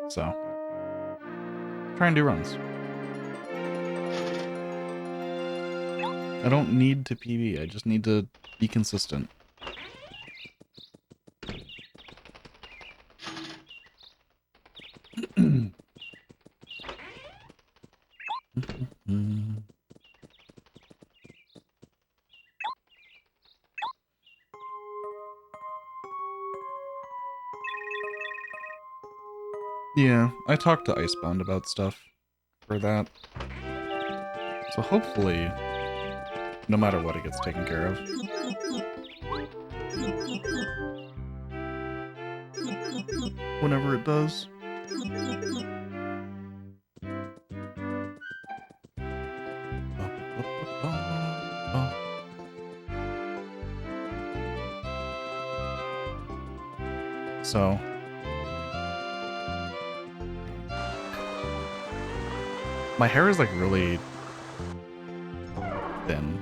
So, try and do runs. I don't need to PB, I just need to be consistent. Yeah, I talked to Icebound about stuff for that. So hopefully, no matter what, it gets taken care of. Whenever it does. So, my hair is like really thin.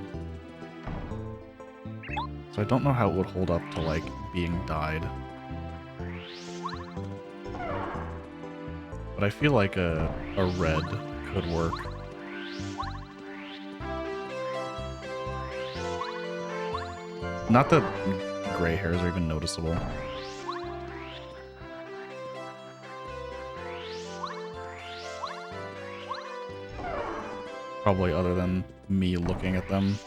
So I don't know how it would hold up to like being dyed. But I feel like a red could work. Not that gray hairs are even noticeable. Probably other than me looking at them.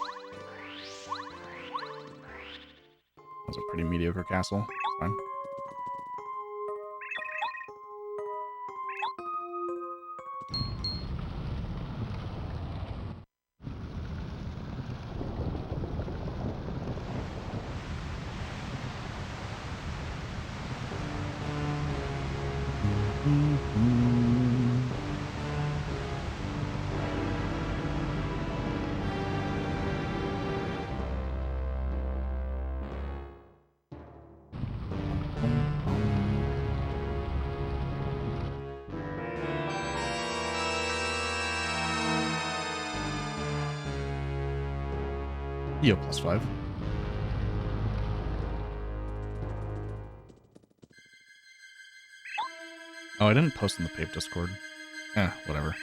That's a pretty mediocre castle. It's fine. Yo, +5. Oh, I didn't post in the Pape Discord. Whatever.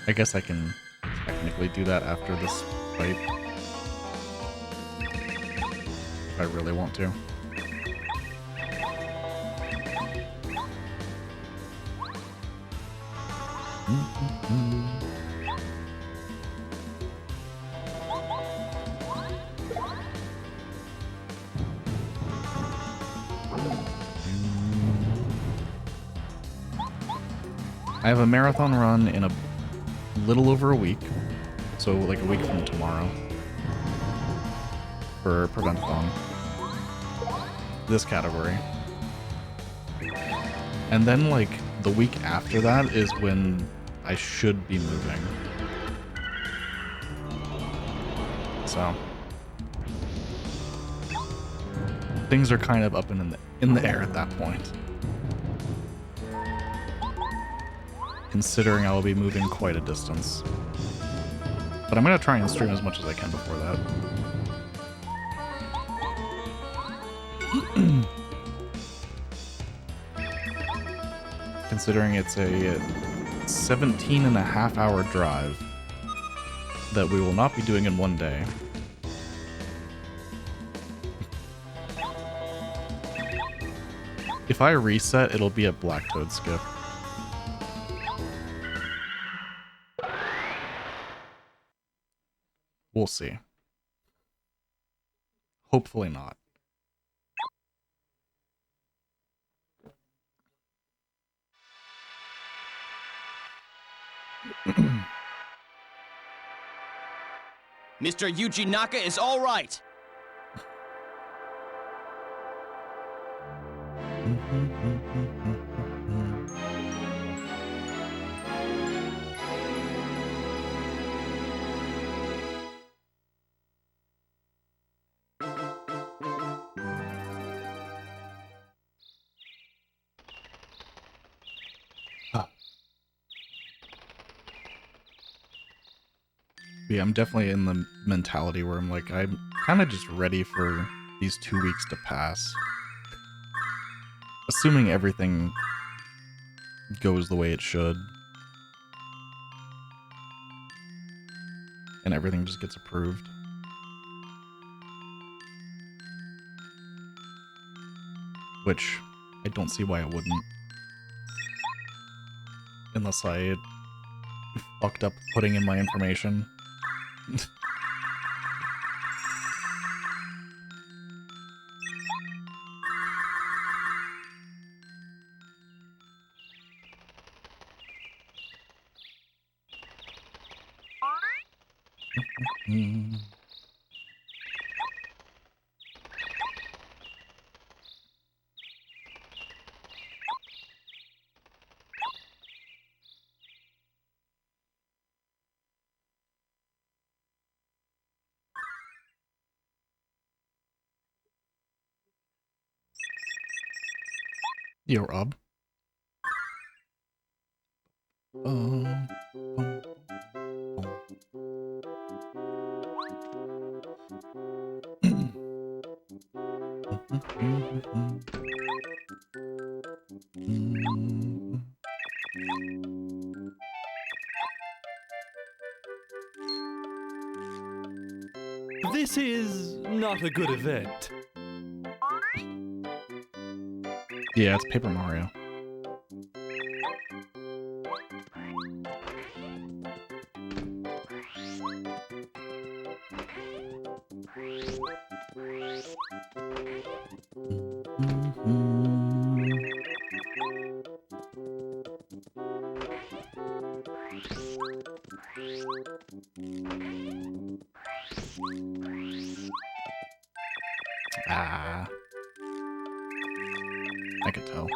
I guess I can technically do that after this fight. If I really want to. I have a marathon run in a little over a week, so like a week from tomorrow, for Preventathon. This category. And then like the week after that is when I should be moving. So things are kind of up in the air at that point. Considering I will be moving quite a distance. But I'm going to try and stream as much as I can before that. Considering it's a 17.5-hour drive that we will not be doing in one day. If I reset, it'll be a Black Toad skip. We'll see. Hopefully not. Mr. Yuji Naka is all right. Yeah, I'm definitely in the mentality where I'm like, I'm kind of just ready for these 2 weeks to pass. Assuming everything goes the way it should. And everything just gets approved. Which, I don't see why it wouldn't. Unless I fucked up putting in my information. Yo, Rob. This is not a good event. Yeah, it's Paper Mario. Ah. I could tell.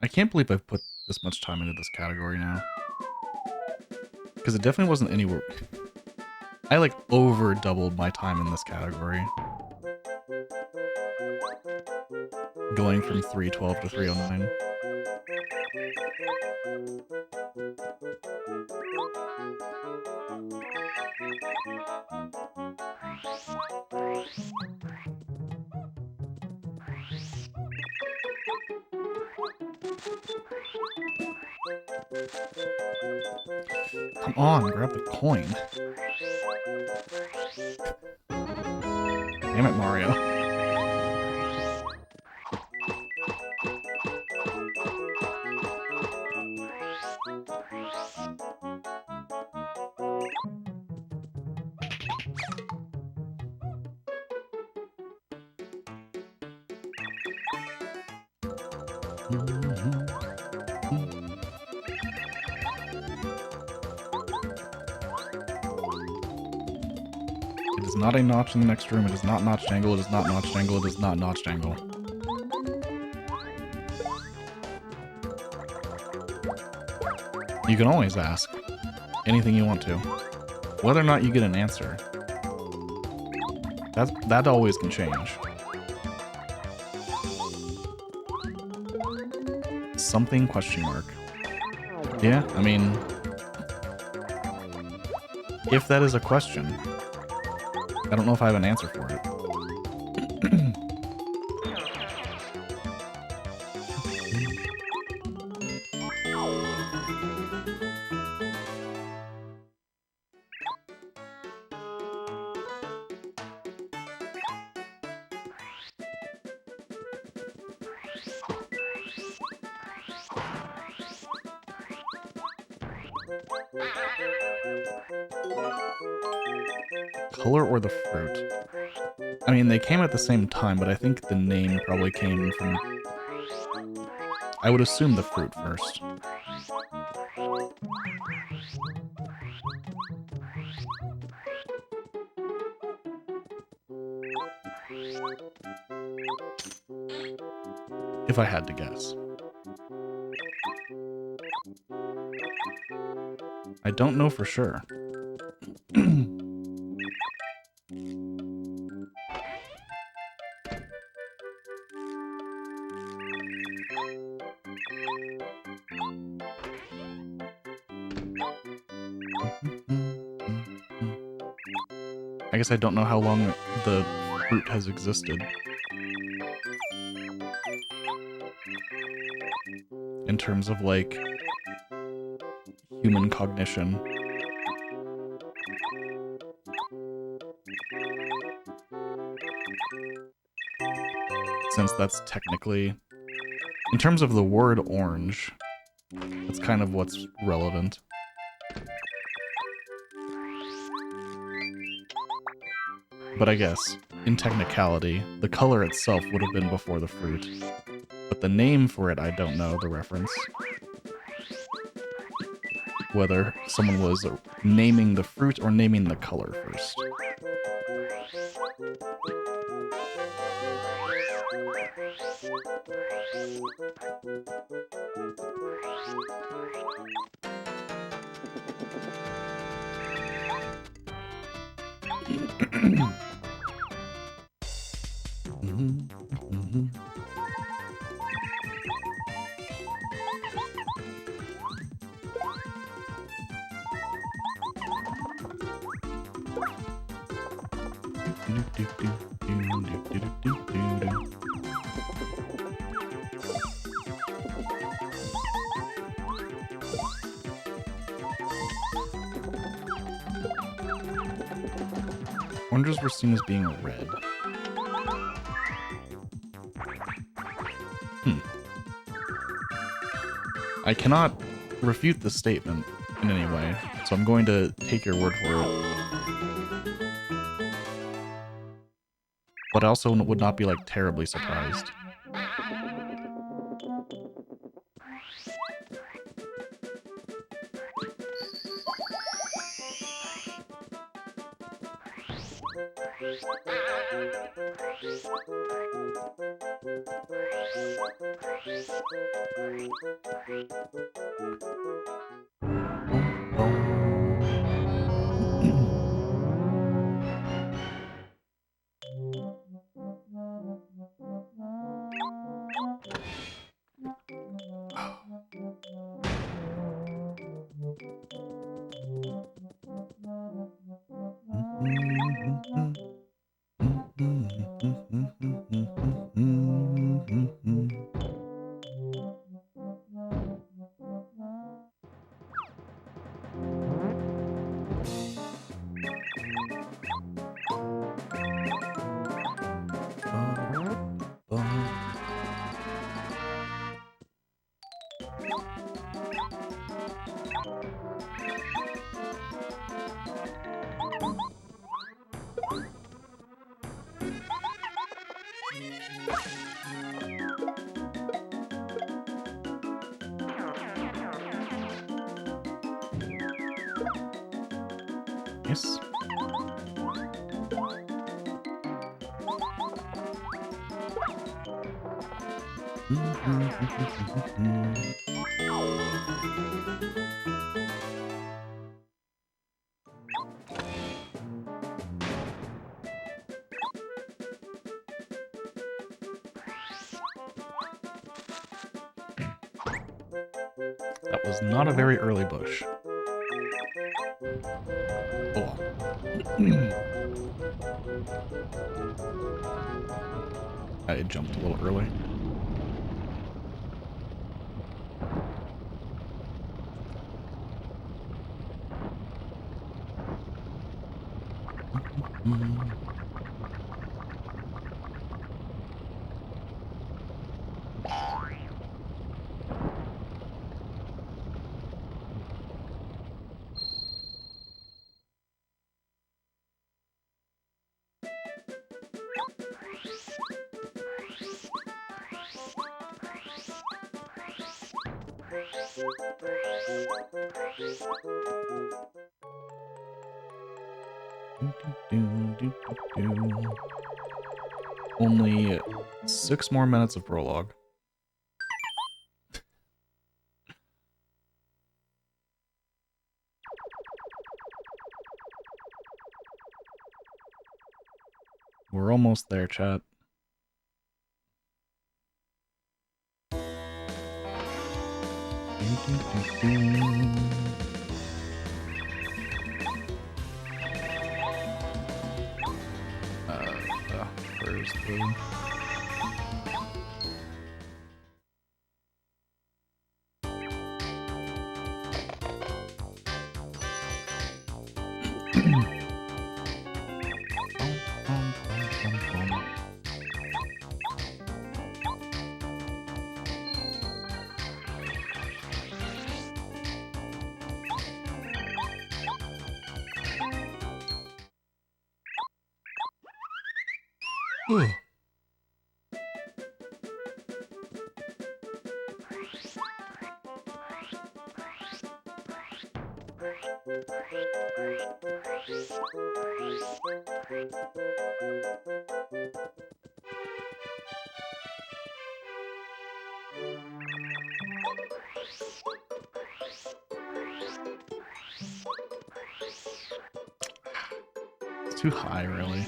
I can't believe I've put this much time into this category now. Because it definitely wasn't anywhere. I like over doubled my time in this category. Going from 312 to 309. Come on, grab the coin. Damn it, Mario. It is not a notch in the next room. It is not notched angle. It is not notched angle. It is not notched angle. You can always ask anything you want to. Whether or not you get an answer, that always can change. Something question mark. Yeah, I mean, if that is a question, I don't know if I have an answer for it. Color or the fruit? I mean, they came at the same time, but I think the name probably came from... I would assume the fruit first. If I had to guess. I don't know for sure. I guess I don't know how long the fruit has existed. In terms of, like, human cognition. Since that's technically... In terms of the word orange, that's kind of what's relevant. But I guess, in technicality, the color itself would have been before the fruit. But the name for it, I don't know the reference. Whether someone was naming the fruit or naming the color first. Oranges were seen as being red. I cannot refute the statement in any way, so I'm going to take your word for it. But I also would not be, like, terribly surprised. Yes. That was not a very early bush. Oh. I jumped a little early. Only 6 more minutes of prologue. We're almost there, chat. Where's the... It's too high, really.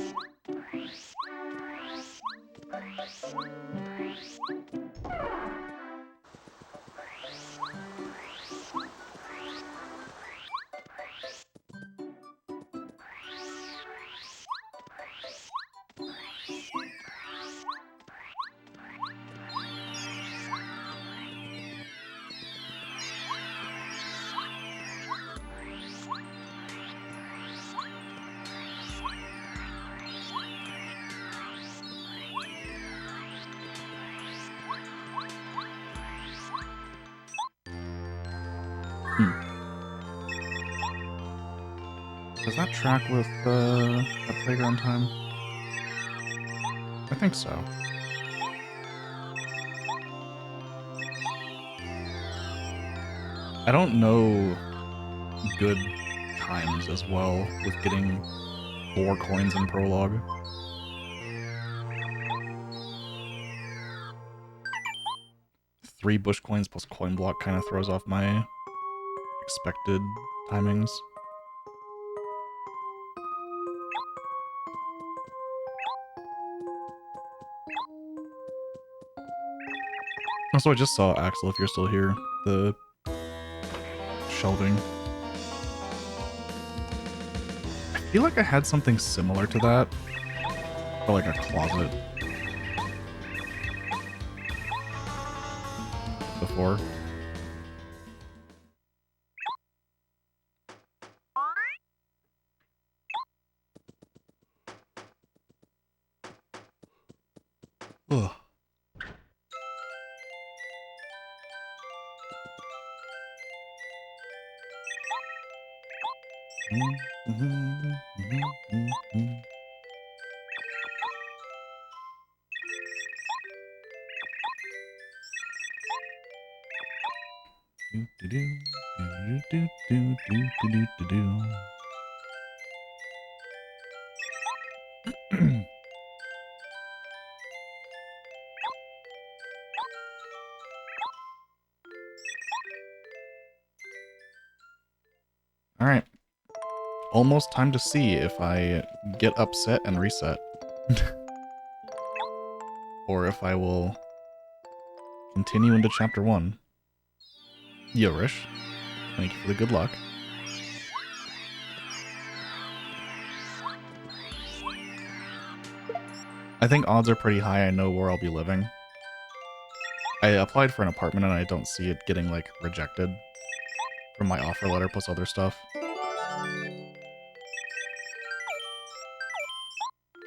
Does that track with at playground time? I think so. I don't know good times as well with getting 4 coins in prologue. Three bush coins plus coin block kind of throws off my expected timings. Also, I just saw, Axel, if you're still here, the shelving. I feel like I had something similar to that, or like a closet before. Ugh. All right. Almost time to see if I get upset and reset. Or if I will continue into chapter 1. Yorish, thank you for the good luck. I think odds are pretty high I know where I'll be living. I applied for an apartment and I don't see it getting, like, rejected from my offer letter plus other stuff.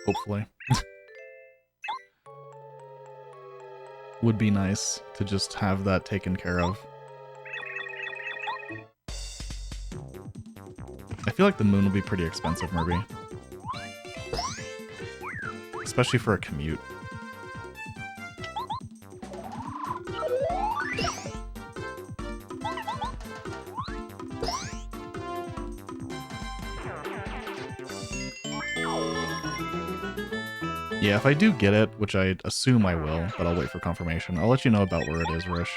Hopefully. Would be nice to just have that taken care of. I feel like the moon will be pretty expensive, Murby. Especially for a commute. Yeah, if I do get it, which I assume I will, but I'll wait for confirmation, I'll let you know about where it is, Rish.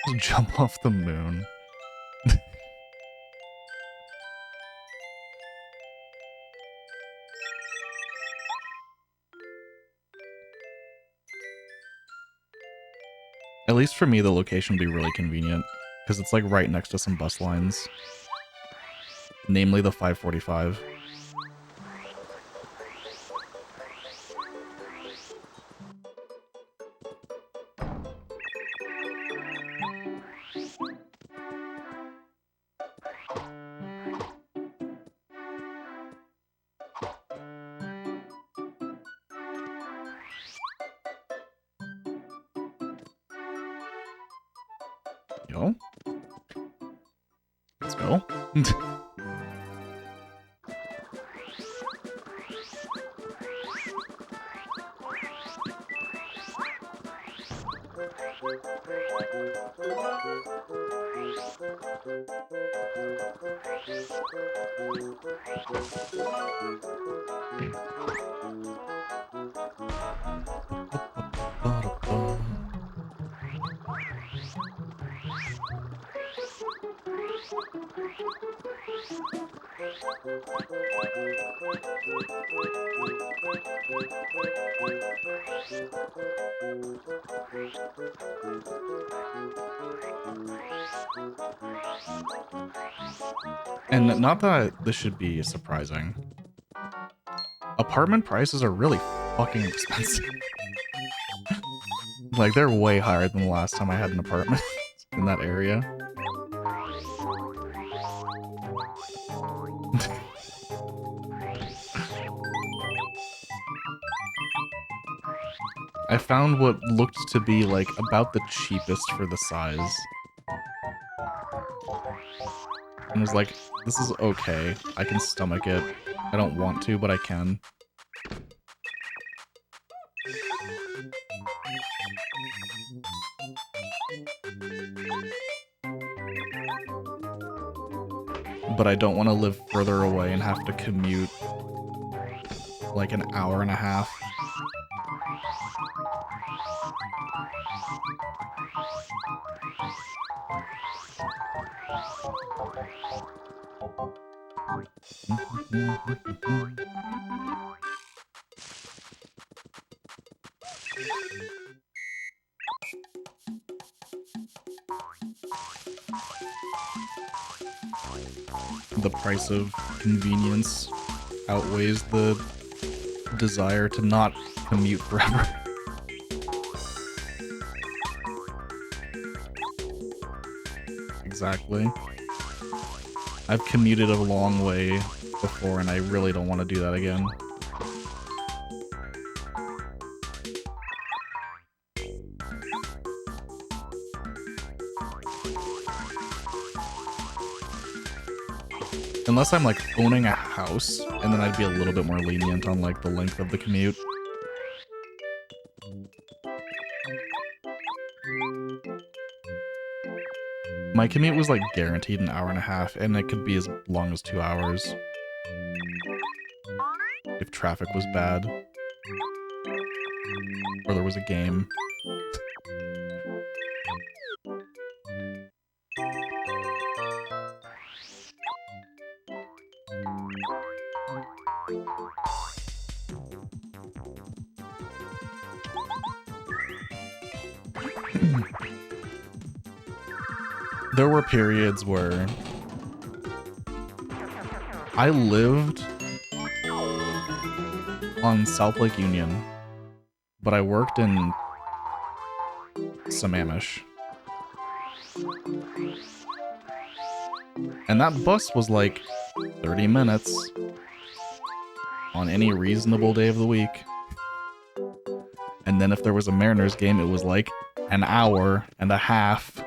Just jump off the moon. At least for me, the location would be really convenient, because it's like right next to some bus lines. Namely the 545. Yo. Let's go. And not that this should be surprising. Apartment prices are really fucking expensive. Like, they're way higher than the last time I had an apartment in that area. I found what looked to be, like, about the cheapest for the size. And was like, this is okay. I can stomach it. I don't want to, but I can. But I don't want to live further away and have to commute like an hour and a half. The price of convenience outweighs the desire to not commute forever. Exactly. I've commuted a long way before and I really don't want to do that again. Unless I'm like owning a house, and then I'd be a little bit more lenient on like the length of the commute. My commute was like guaranteed an hour and a half, and it could be as long as 2 hours. If traffic was bad. Or there was a game. There were periods where I lived on South Lake Union, but I worked in Sammamish. And that bus was like 30 minutes on any reasonable day of the week. And then if there was a Mariners game, it was like an hour and a half.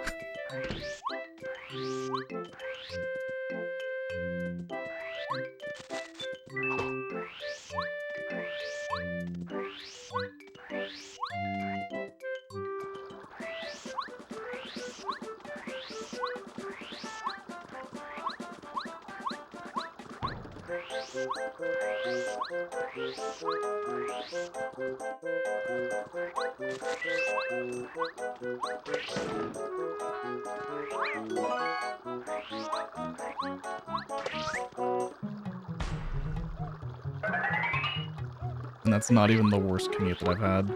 And that's not even the worst commute that I've had.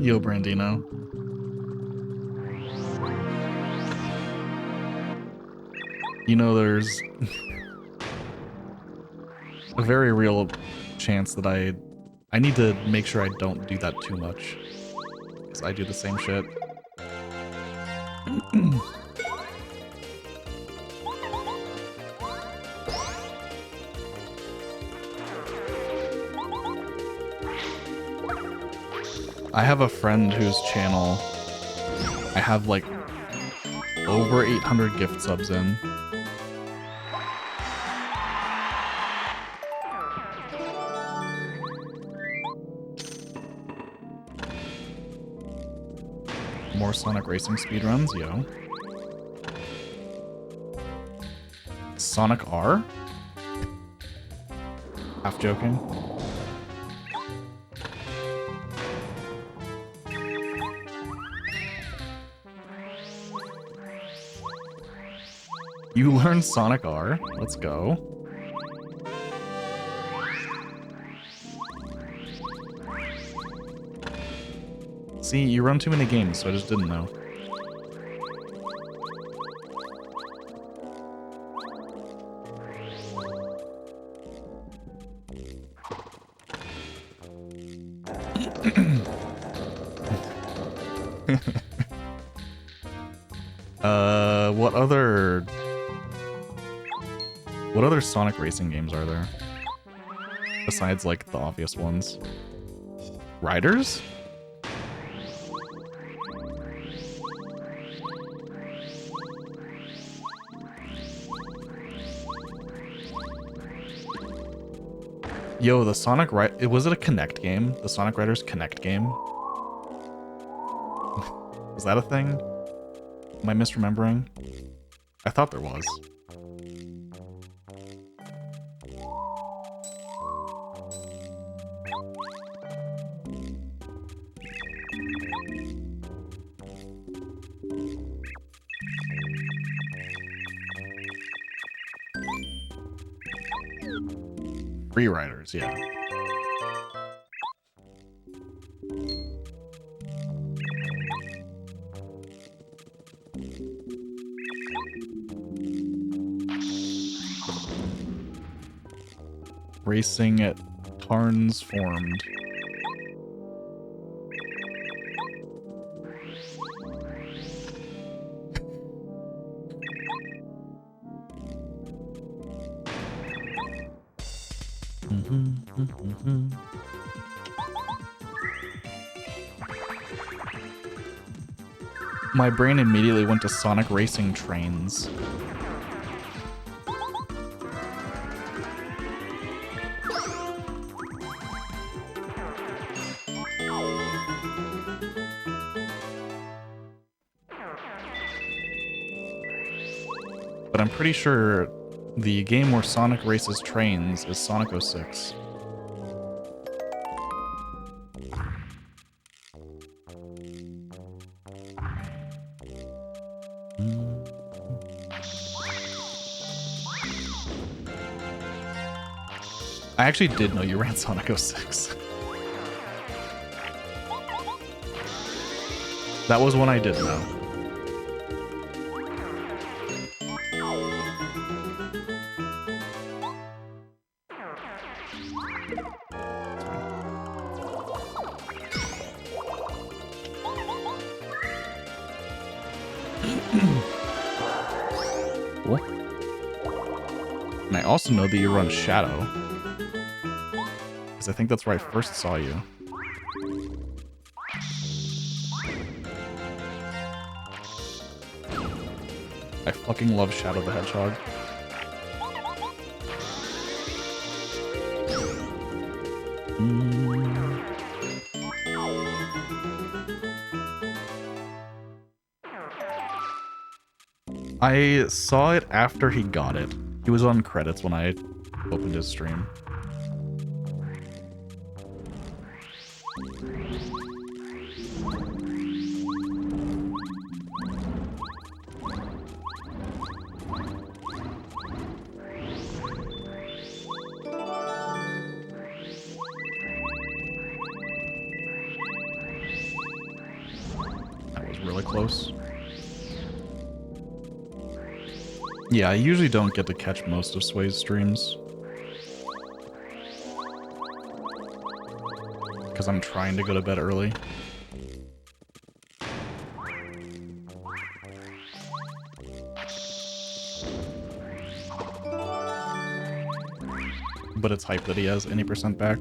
Yo, Brandino. You know, there's a very real chance that I need to make sure I don't do that too much. Because I do the same shit. I have a friend whose channel I have like over 800 gift subs in. More Sonic Racing speedruns, yo. Sonic R? Half joking. You learned Sonic R? Let's go. See, you run too many games, so I just didn't know. What other Sonic racing games are there? Besides, like, the obvious ones. Riders? Yo, the Sonic was it a Connect game? The Sonic Riders Connect game? Was that a thing? Am I misremembering? I thought there was. Free Riders, yeah. Racing at Tarns Formed. My brain immediately went to Sonic Racing Trains. But I'm pretty sure the game where Sonic races trains is Sonic 06. I actually did know you ran Sonic 06. That was one I did know. Cool. And I also know that you run Shadow. I think that's where I first saw you. I fucking love Shadow the Hedgehog. I saw it after he got it. He was on credits when I opened his stream. That was really close. Yeah, I usually don't get to catch most of Sway's streams. Because I'm trying to go to bed early. But it's hype that he has any percent back.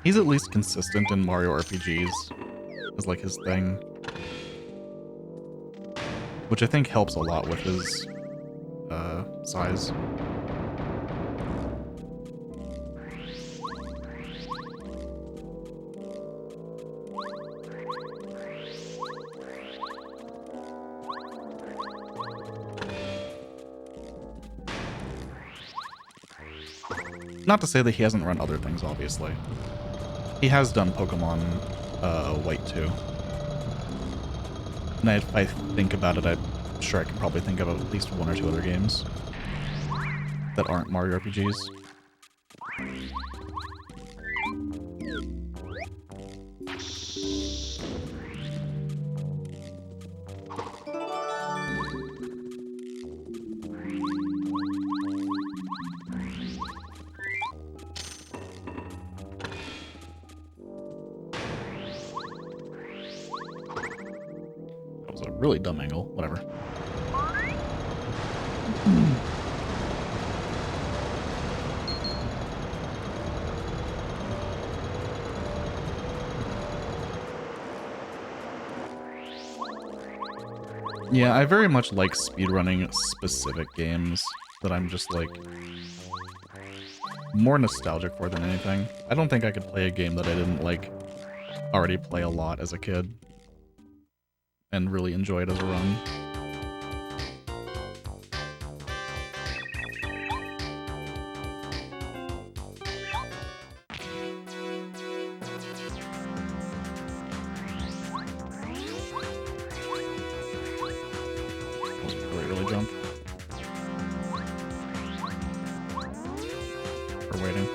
He's at least consistent in Mario RPGs, is like his thing. Which I think helps a lot with his size. Not to say that he hasn't run other things, obviously. He has done Pokemon White too. And if I think about it, I'm sure I can probably think of at least one or two other games that aren't Mario RPGs. Really dumb angle, whatever. Yeah, I very much like speedrunning specific games that I'm just like more nostalgic for than anything. I don't think I could play a game that I didn't like already play a lot as a kid and really enjoy it as a run. That was a really, really jump. We're waiting.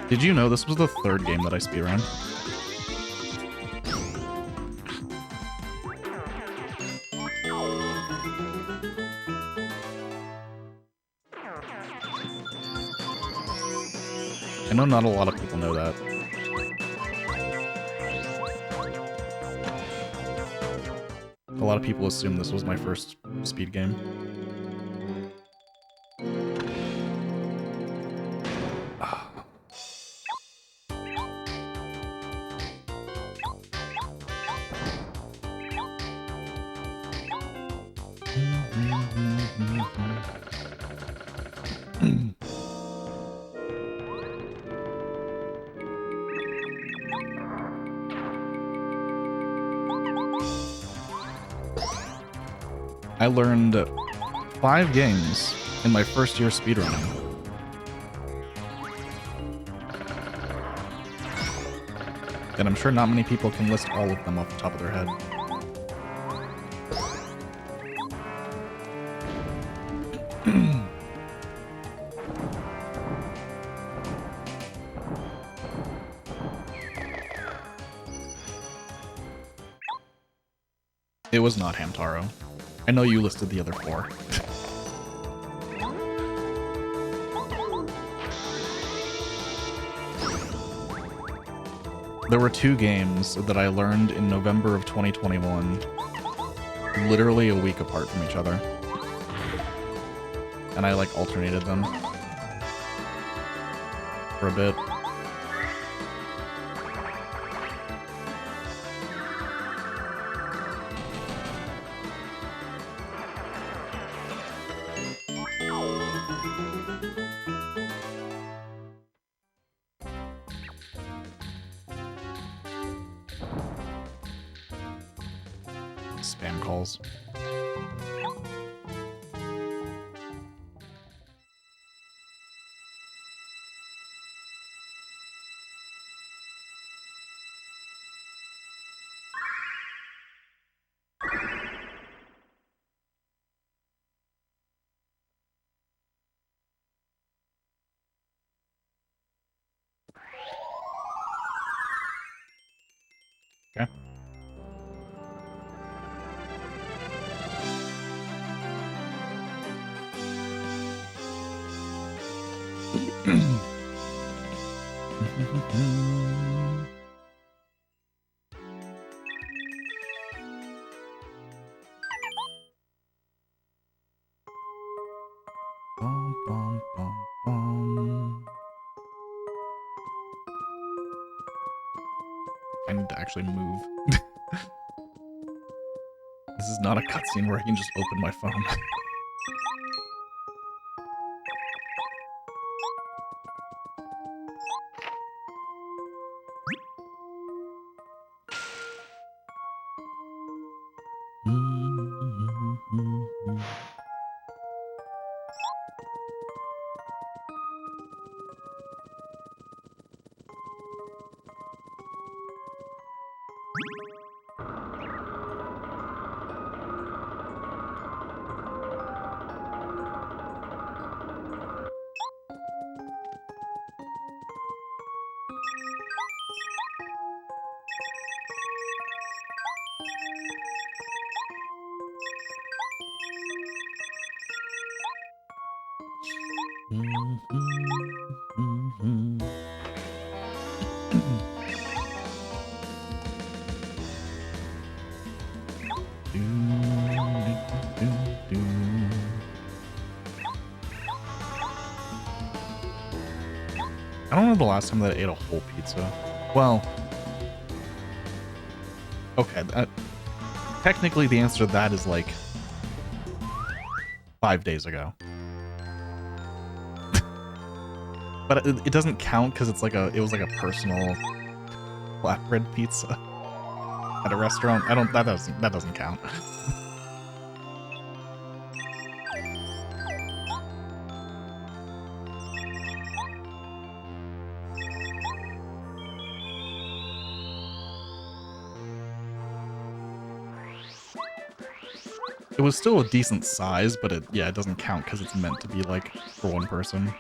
Did you know this was the third game that I speedrun? I know not a lot of people know that. A lot of people assume this was my first speed game. I learned 5 games in my first year speedrunning. And I'm sure not many people can list all of them off the top of their head. It was not Hamtaro. I know you listed the other 4. There were 2 games that I learned in November of 2021, literally a week apart from each other. And I, like, alternated them for a bit. Spam calls. Okay. Bum, bum, bum, bum. I need to actually move. This is not a cutscene where I can just open my phone. I don't know the last time that I ate a whole pizza. Well, okay. Technically, the answer to that is like 5 days ago. But it doesn't count because it's like it was like a personal flatbread pizza at a restaurant. That doesn't count. It was still a decent size, but it doesn't count because it's meant to be like for one person.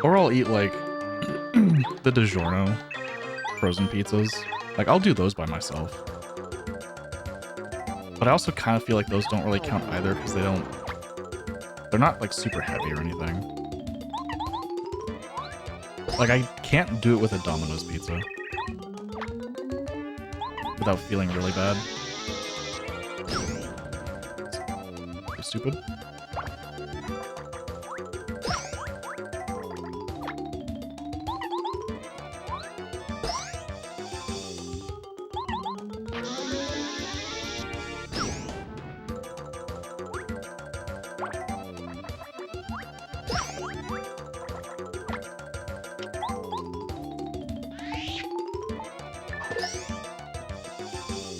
Or I'll eat like the DiGiorno frozen pizzas. Like I'll do those by myself. But I also kind of feel like those don't really count either because they're not like super heavy or anything. Like I can't do it with a Domino's pizza without feeling really bad. So stupid.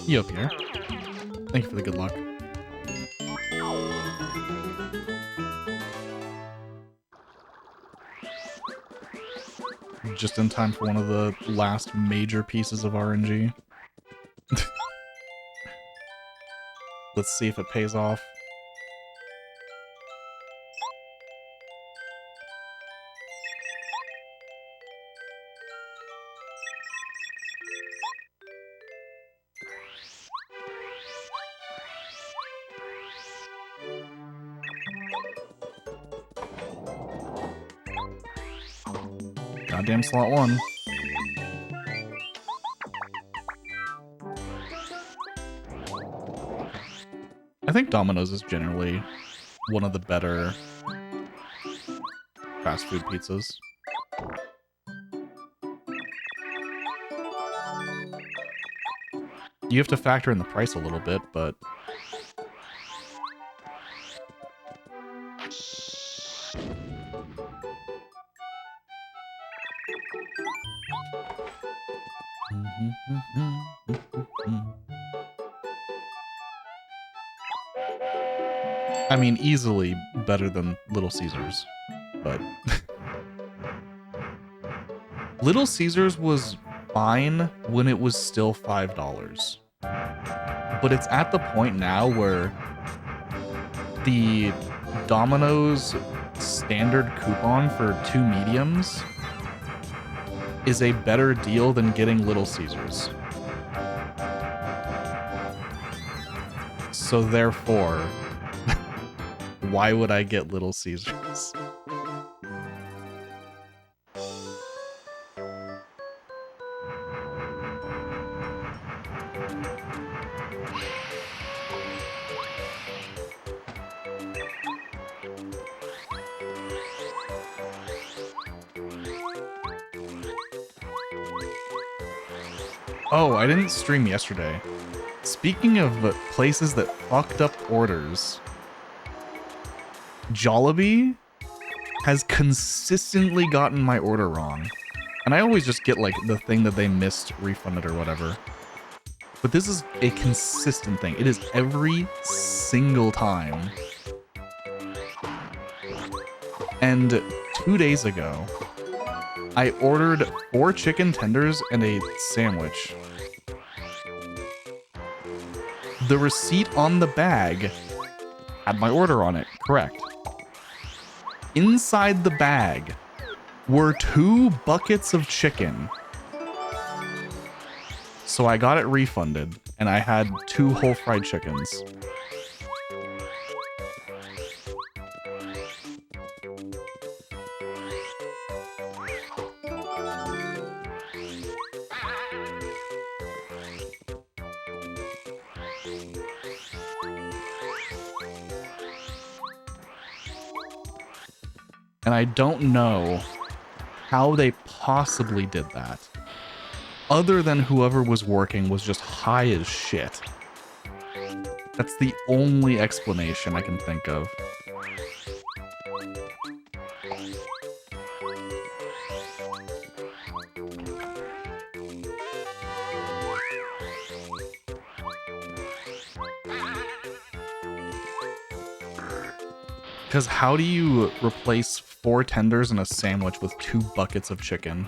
Yo, Pierre. Thank you for the good luck. Just in time for one of the last major pieces of RNG. Let's see if it pays off. Goddamn slot 1. I think Domino's is generally one of the better fast food pizzas. You have to factor in the price a little bit, but... I mean, easily better than Little Caesars, but... Little Caesars was fine when it was still $5. But it's at the point now where the Domino's standard coupon for 2 mediums is a better deal than getting Little Caesars. So therefore, why would I get Little Caesars? Oh, I didn't stream yesterday. Speaking of places that fucked up orders, Jollibee has consistently gotten my order wrong. And I always just get, like, the thing that they missed refunded or whatever. But this is a consistent thing. It is every single time. And 2 days ago, I ordered 4 chicken tenders and a sandwich. The receipt on the bag had my order on it, correct. Inside the bag were 2 buckets of chicken. So I got it refunded, and I had 2 whole fried chickens. And I don't know how they possibly did that. Other than whoever was working was just high as shit. That's the only explanation I can think of. Because how do you replace 4 tenders and a sandwich with 2 buckets of chicken?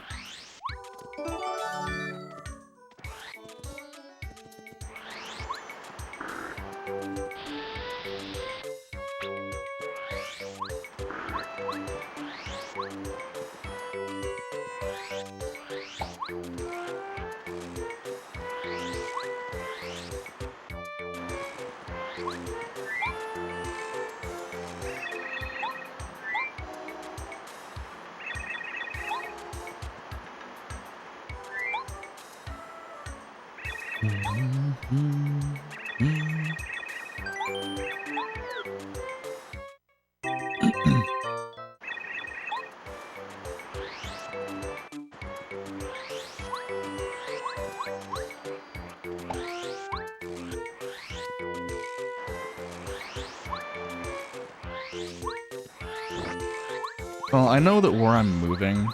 Well, I know that where I'm moving,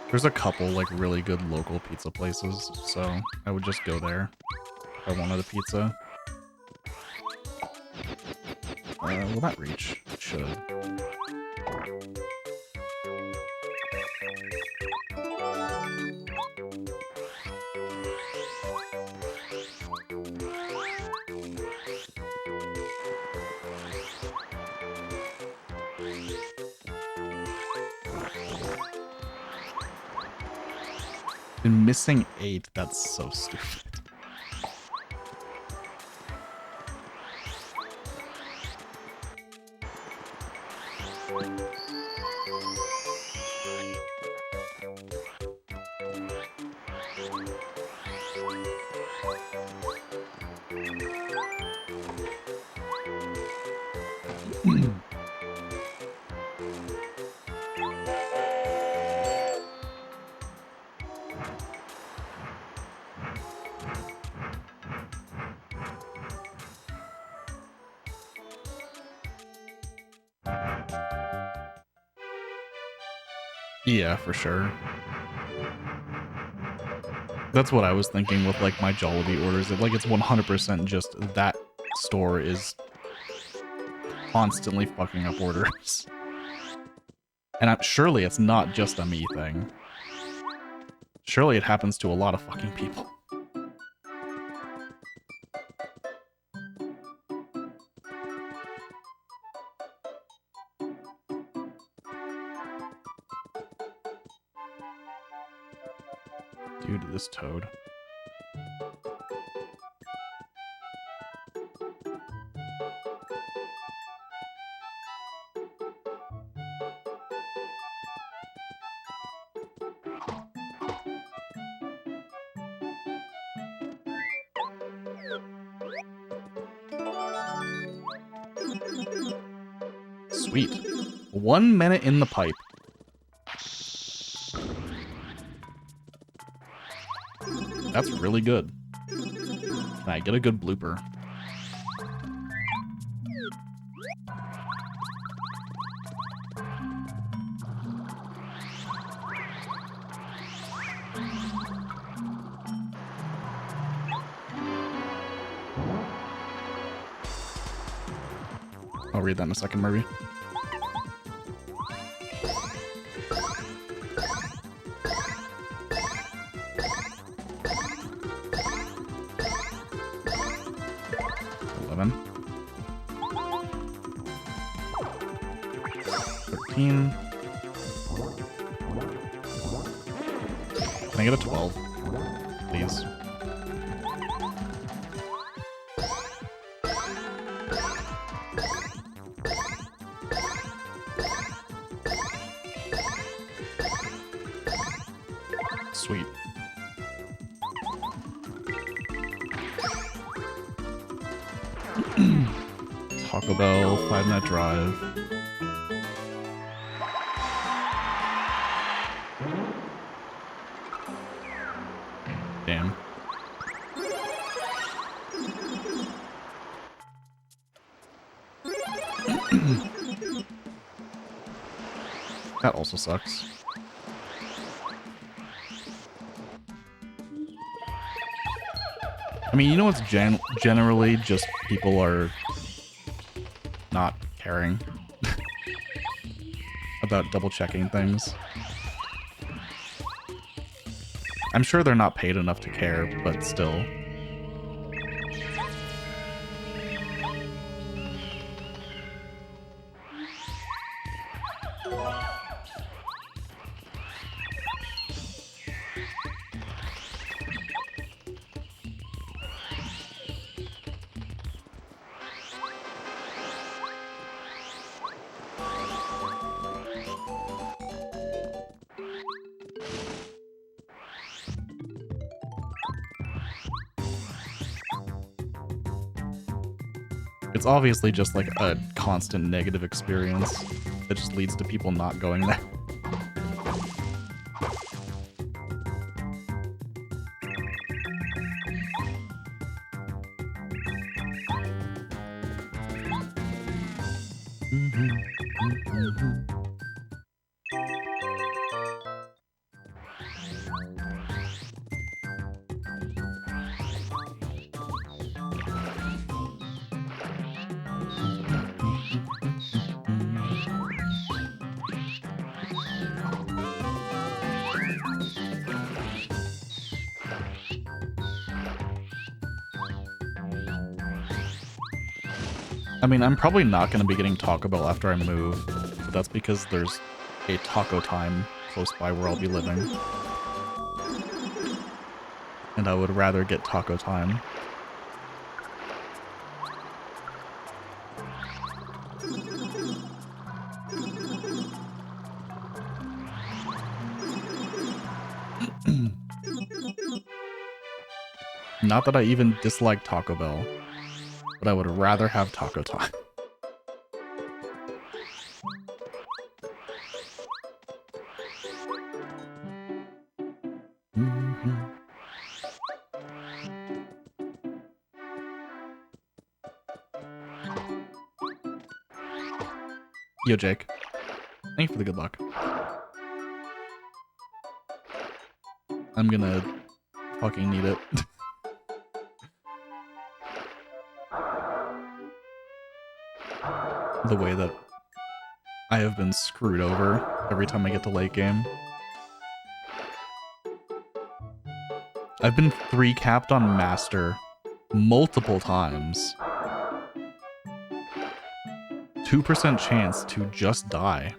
there's a couple like really good local pizza places, so I would just go there. I wanted a pizza. Will that reach? It should. Been missing 8. That's so stupid. Yeah, for sure. That's what I was thinking with like my Jollibee orders. Like it's 100% just that store is constantly fucking up orders. And surely it's not just a me thing. Surely it happens to a lot of fucking people. Dude, this toad. Sweet. 1 minute in the pipe. That's really good. Can I get a good blooper? I'll read that in a second, Murray. Can I get a 12, please? Sweet. Taco Bell, 5-minute drive. Damn. That also sucks. I mean, you know what's generally just people are not caring about double checking things. I'm sure they're not paid enough to care, but still. It's obviously just like a constant negative experience that just leads to people not going there. I mean, I'm probably not going to be getting Taco Bell after I move, but that's because there's a Taco Time close by where I'll be living. And I would rather get Taco Time. Not that I even dislike Taco Bell, but I would rather have Taco Time. Yo, Jake. Thank you for the good luck. I'm gonna fucking need it. The way that I have been screwed over every time I get to late game. I've been 3-capped on Master multiple times. 2% chance to just die.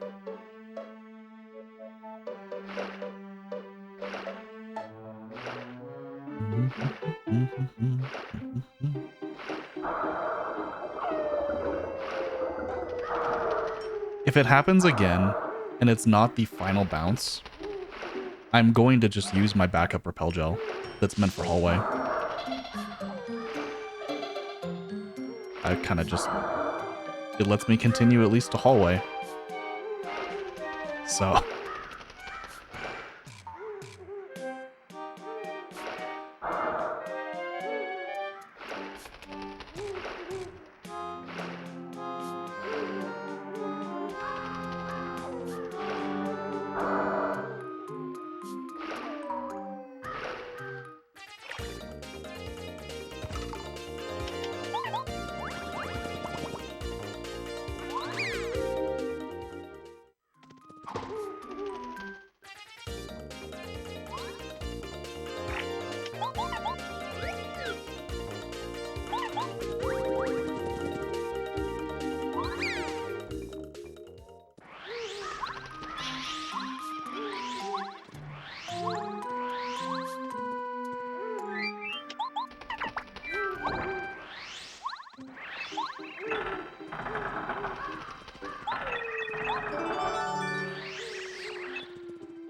If it happens again, and it's not the final bounce, I'm going to just use my backup repel gel that's meant for hallway. I kind of just... It lets me continue at least to hallway. So...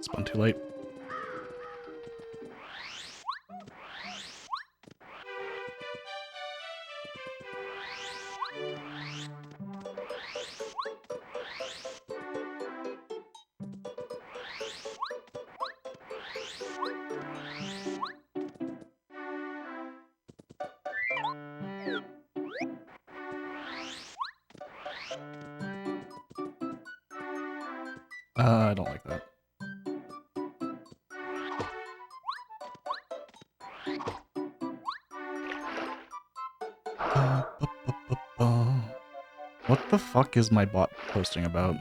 Spun too late. I don't like that. What the fuck is my bot posting about?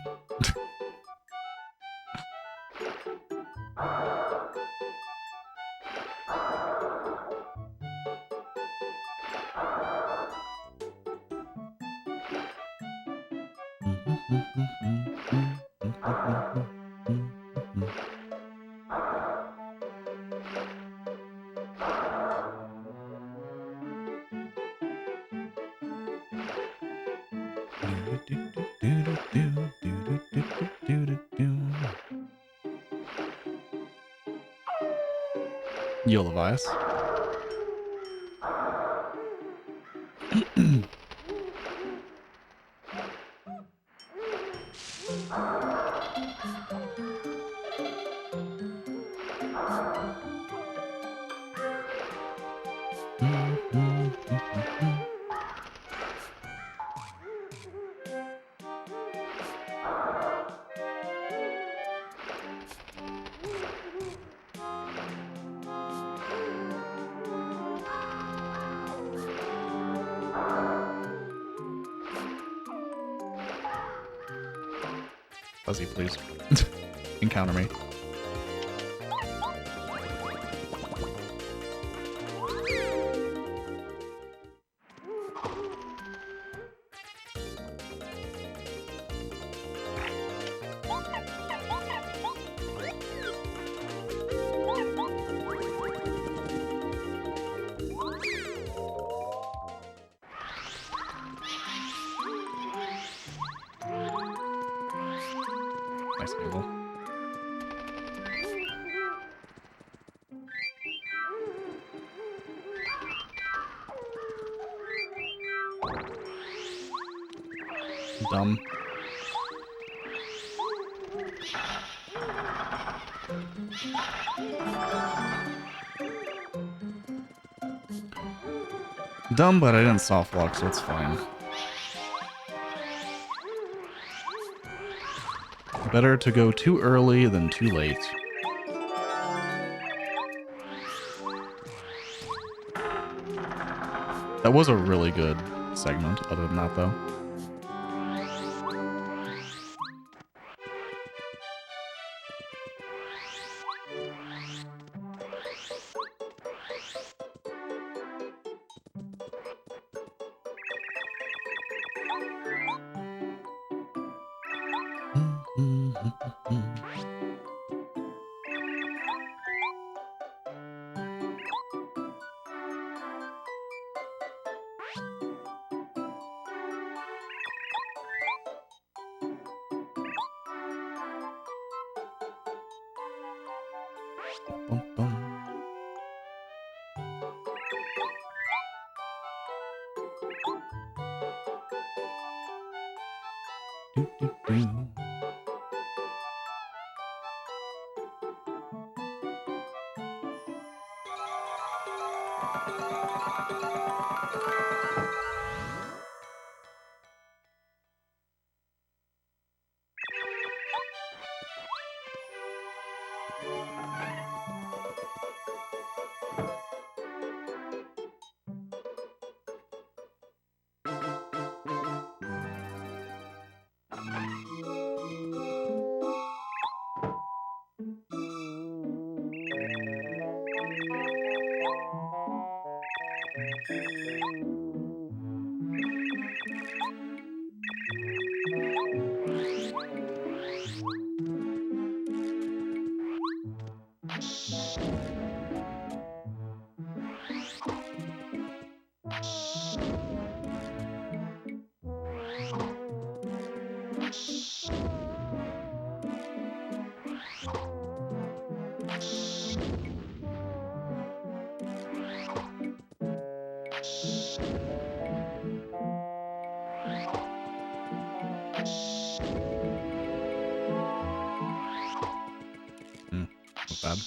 Yo, Levias. Fuzzy, please. Encounter me. Nice angle. Dumb. Dumb, but I didn't soft lock, so it's fine. Better to go too early than too late. That was a really good segment, other than that, though. Not bad.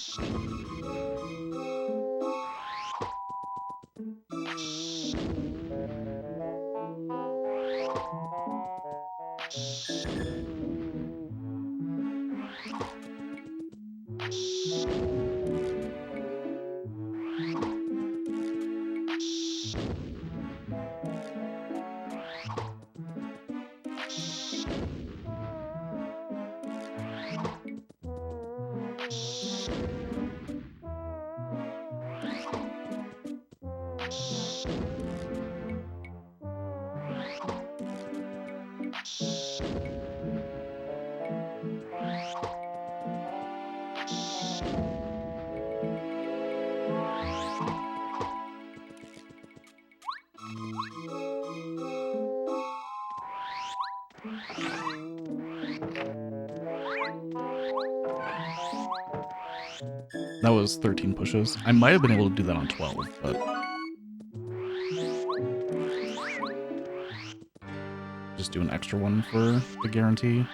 That was 13 pushes. I might have been able to do that on 12, but just do an extra one for the guarantee.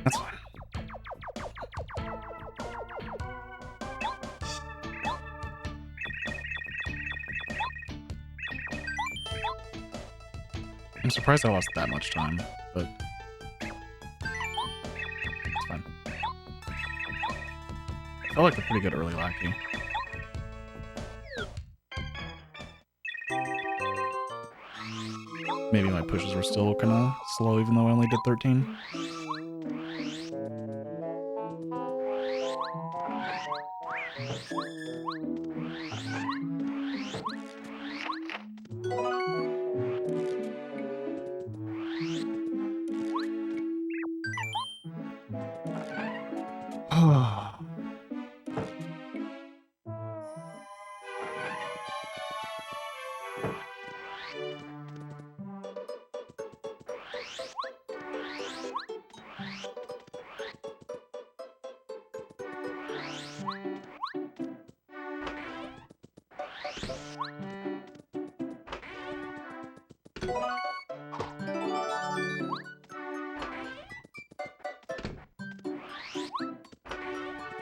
That's fine. I'm surprised I lost that much time, but it's fine. I felt like a pretty good early lackey. Maybe my pushes were still kind of slow even though I only did 13.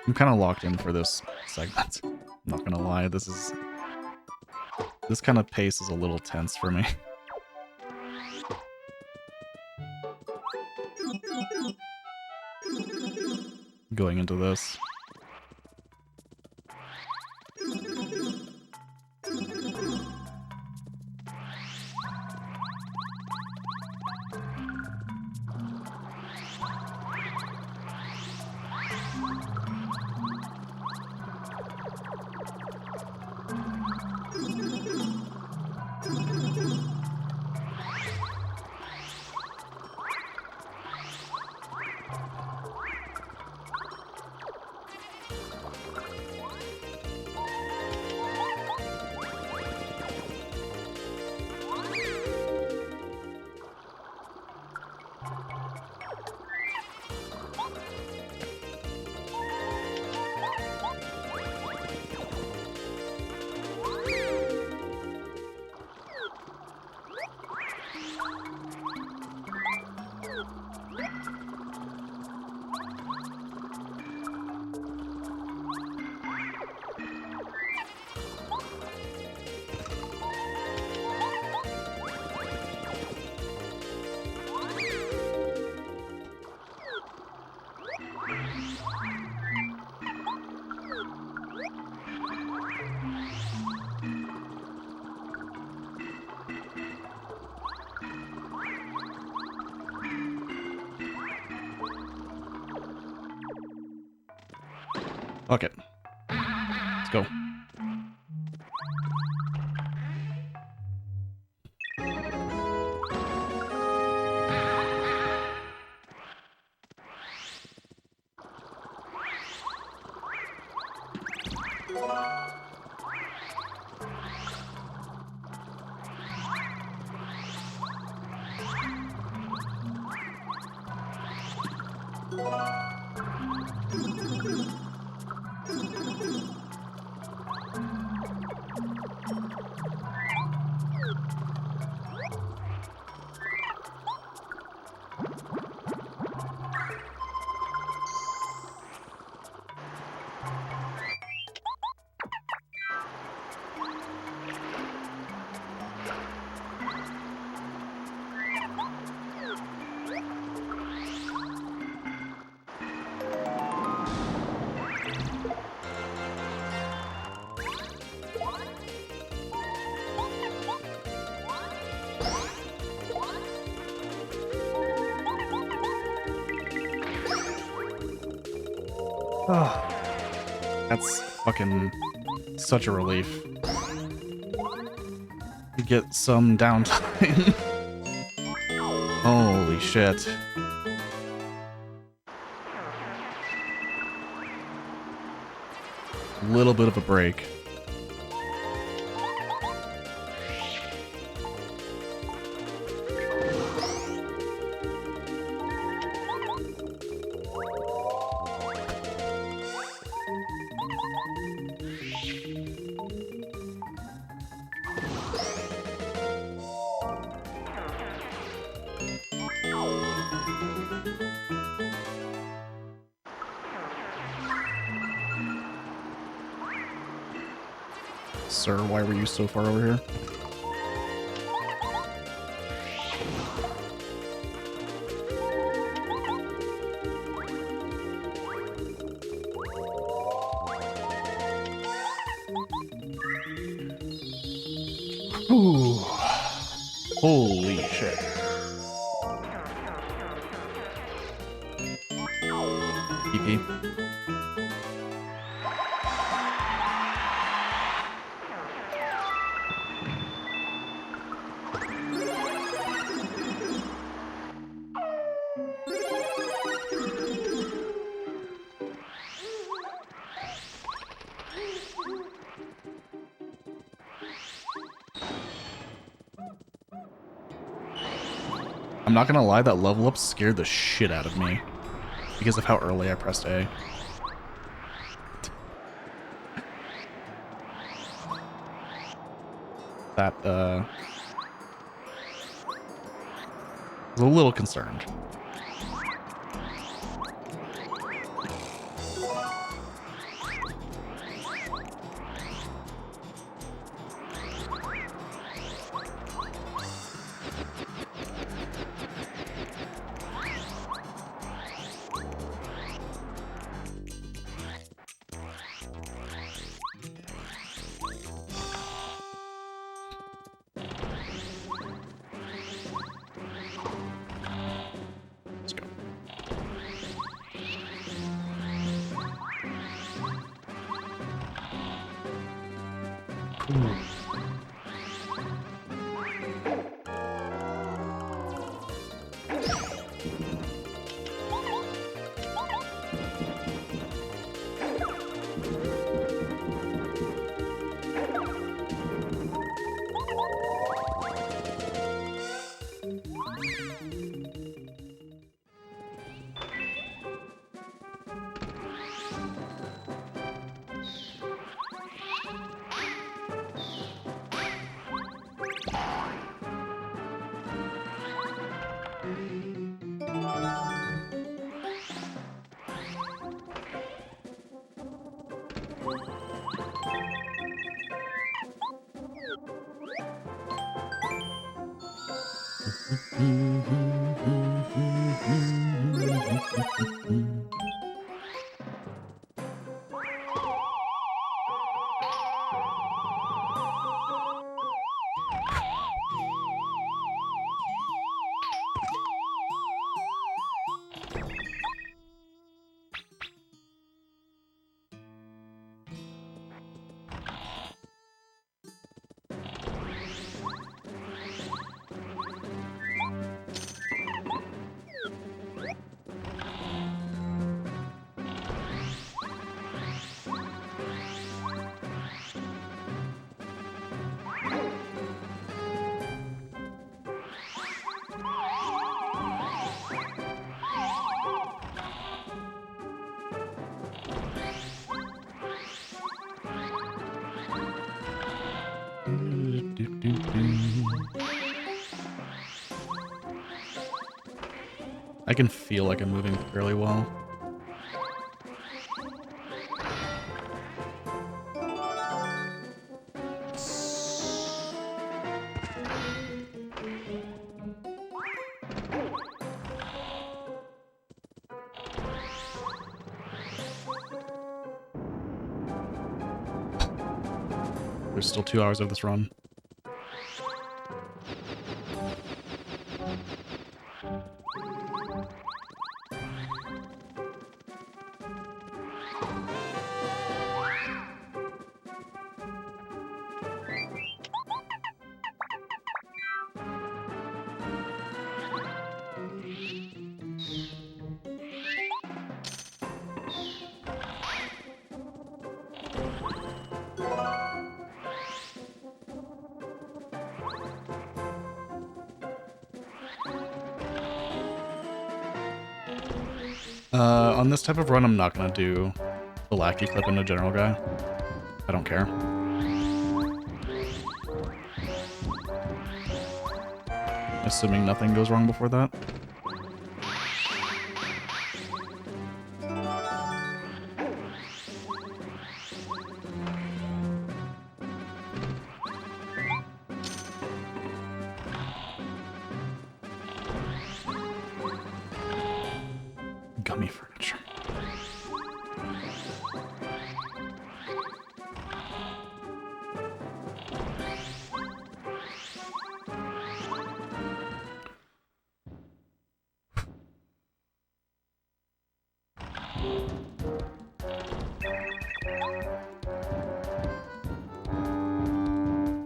I'm kind of locked in for this segment. I'm not gonna lie, this kind of pace is a little tense for me. Going into this. Okay. Let's go. Oh, that's fucking such a relief. You get some downtime. Holy shit. Little bit of a break. Sir, why were you so far over here? Ooh. Holy shit. PP. I'm not gonna lie, that level up scared the shit out of me because of how early I pressed A. That, was a little concerned. Let's go. Ooh. I can feel like I'm moving fairly well. There's still 2 hours of this run. On this type of run, I'm not gonna do the lackey clip into general guy. I don't care. Assuming nothing goes wrong before that. Gummy furniture.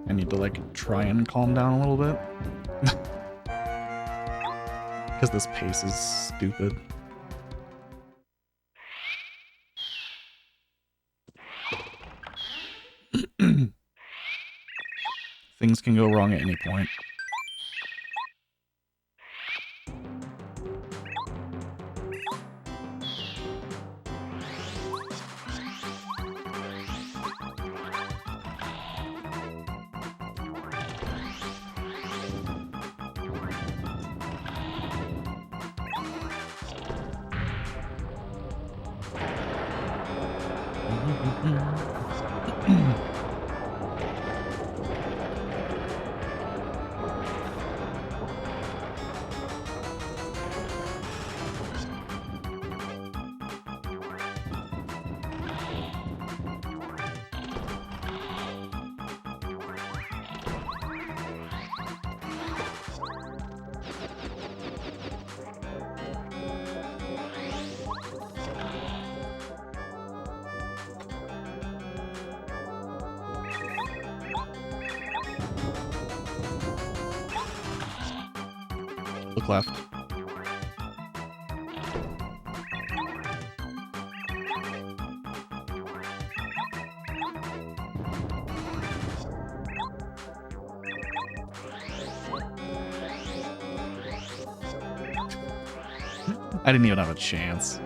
I need to like try and calm down a little bit. Because this pace is stupid. Things can go wrong at any point. Look left. I didn't even have a chance.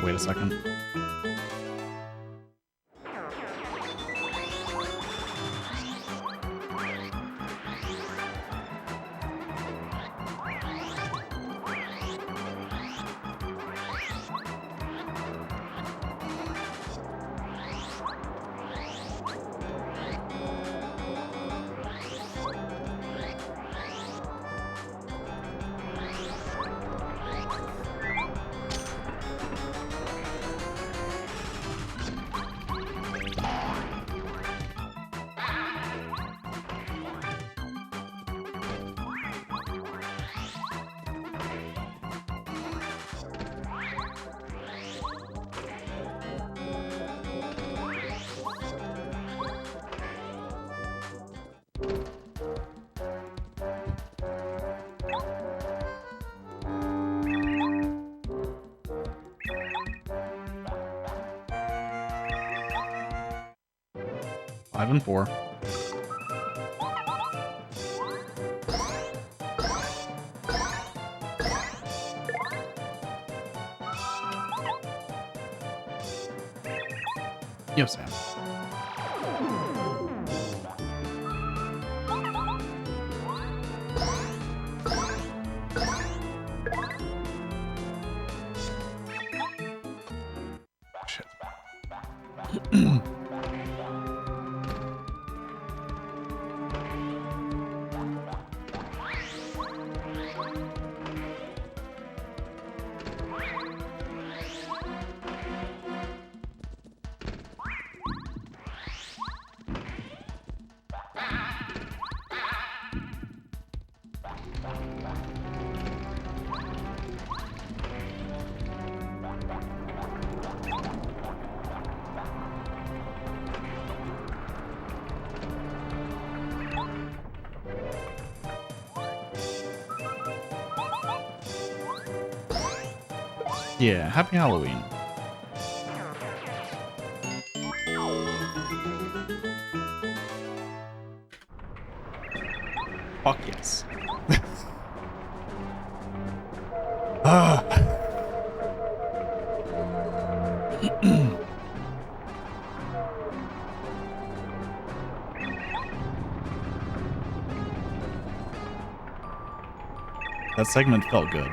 Wait a second. Five and four. Yo, Sam. Shit. Yeah, happy Halloween. That segment felt good.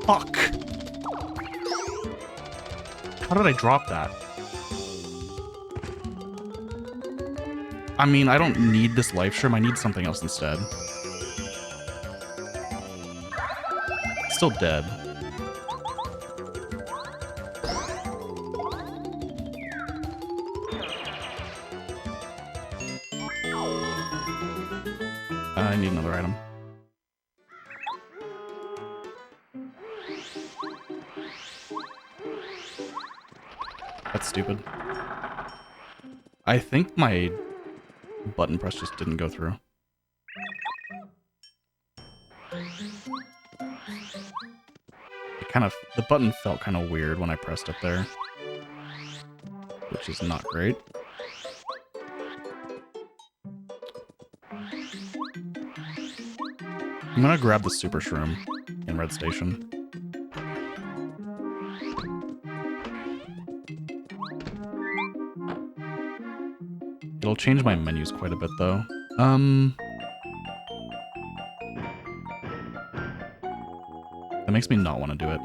Fuck! How did I drop that? I mean, I don't need this life shroom. I need something else instead. Still dead. I need another item. That's stupid. I think my button press just didn't go through. The button felt kind of weird when I pressed it there, which is not great. I'm gonna grab the super shroom in Red Station. It'll change my menus quite a bit, though. That makes me not want to do it.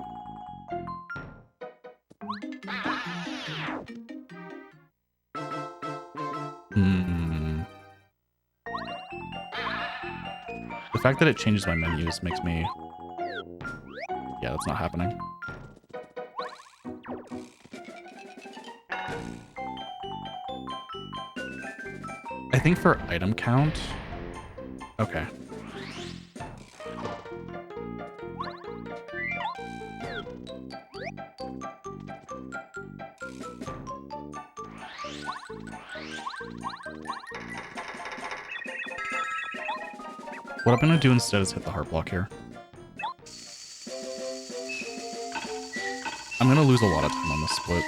The fact that it changes my menus makes me... Yeah, that's not happening. I think for item count... Okay. What I'm gonna do instead is hit the heart block here. I'm gonna lose a lot of time on this split.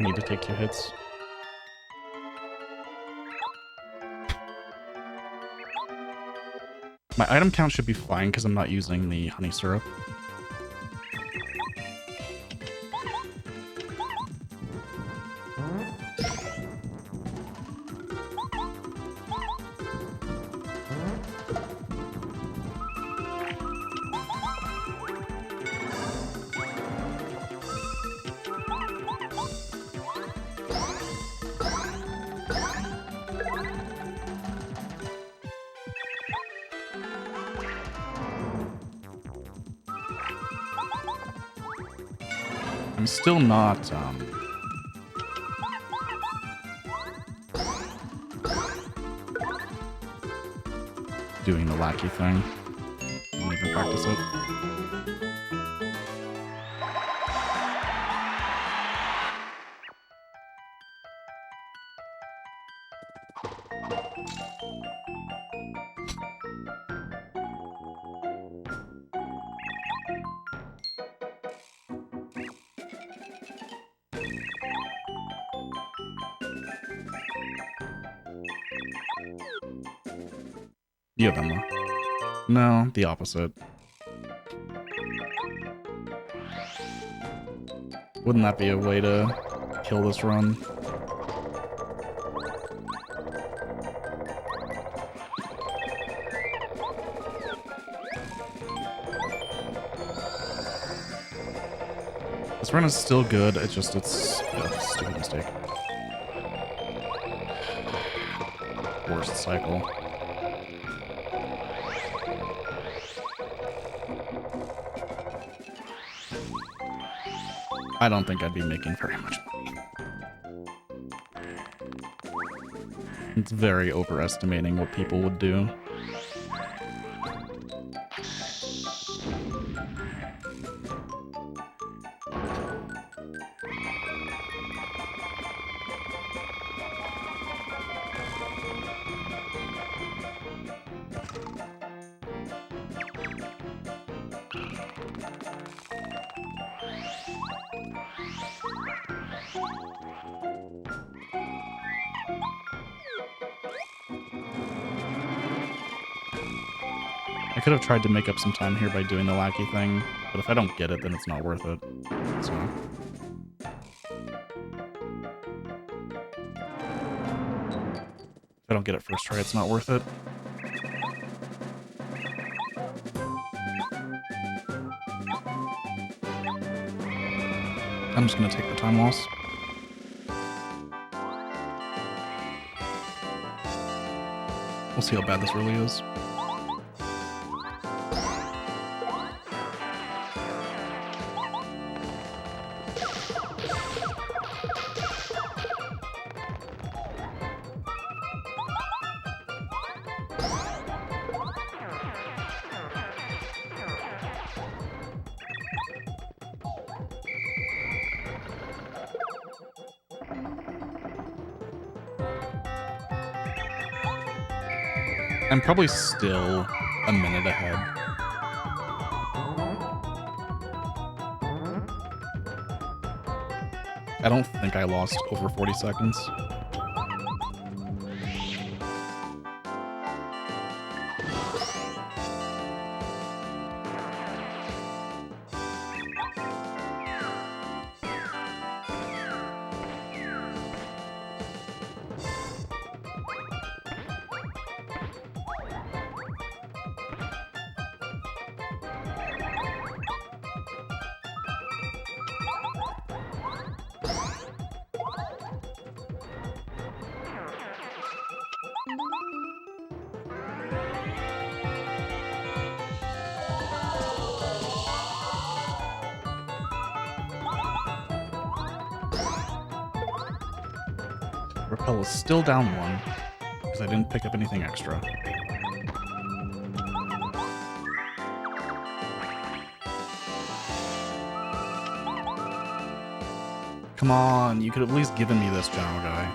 Need to take 2 hits. My item count should be fine because I'm not using the honey syrup. I'm still not, doing the wacky thing. I didn't even practice it. You have Emma. No, the opposite. Wouldn't that be a way to kill this run? This run is still good, it's just, it's a stupid mistake. Worst cycle. I don't think I'd be making very much money. It's very overestimating what people would do. I could have tried to make up some time here by doing the wacky thing, but if I don't get it, then it's not worth it. So. If I don't get it first try, it's not worth it. I'm just gonna take the time loss. We'll see how bad this really is. I'm probably still a minute ahead. I don't think I lost over 40 seconds. Rappel is still down one, because I didn't pick up anything extra. Come on, you could have at least given me this Jao guy.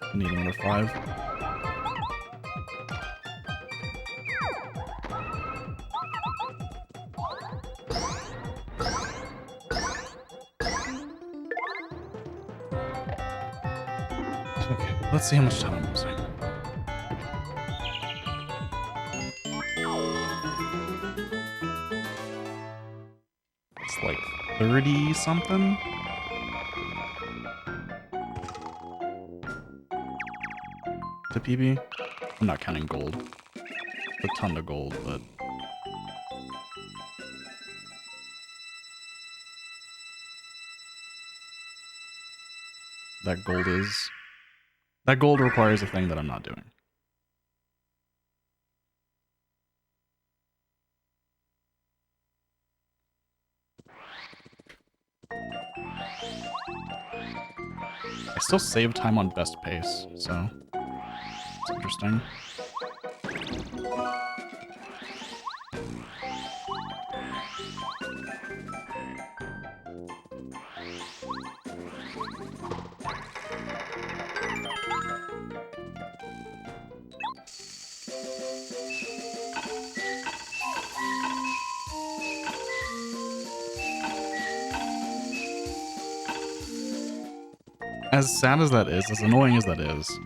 I need another 5. Okay, let's see how much time I'm losing. It's like 30 something. To PB. I'm not counting gold. A ton of gold, but that gold is That gold requires a thing that I'm not doing. I still save time on best pace, so it's interesting. As sad as that is, as annoying as that is,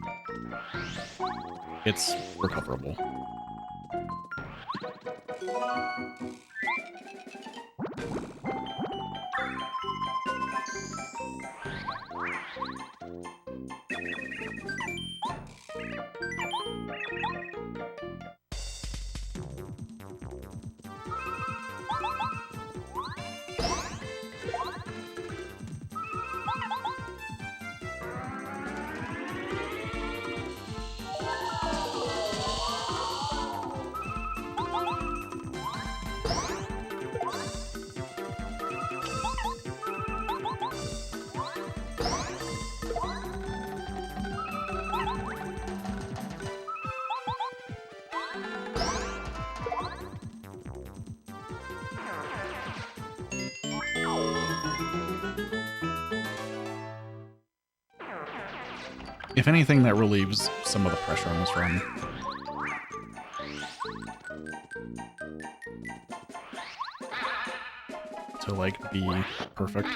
it's recoverable. If anything, that relieves some of the pressure on this run. To, like, be perfect.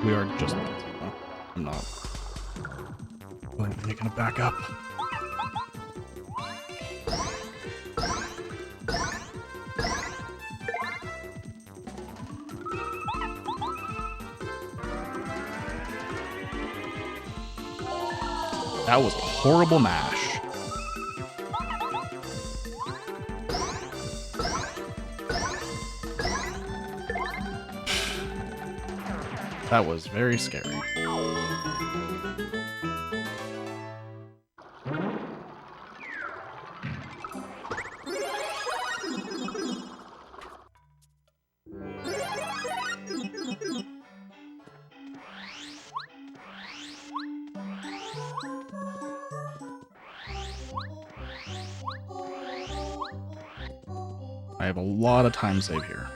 We are just... Oh, I'm not. I'm gonna back up. That was a horrible mash. That was very scary. I have a lot of time save here.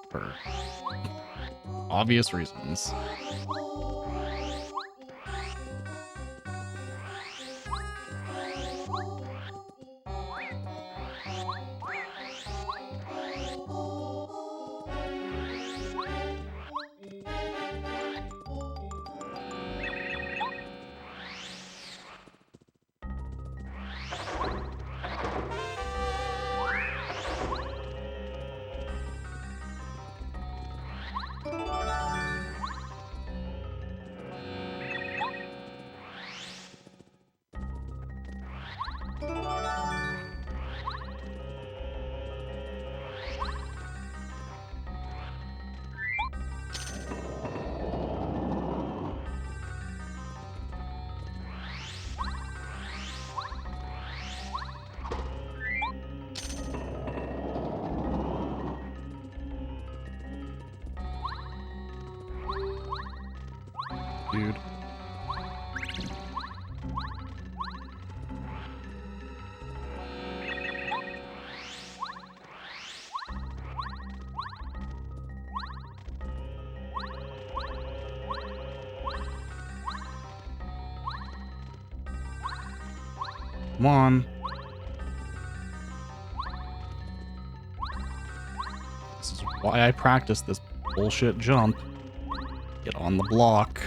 For obvious reasons. Dude. Come on. This is why I practice this bullshit jump. Get on the block.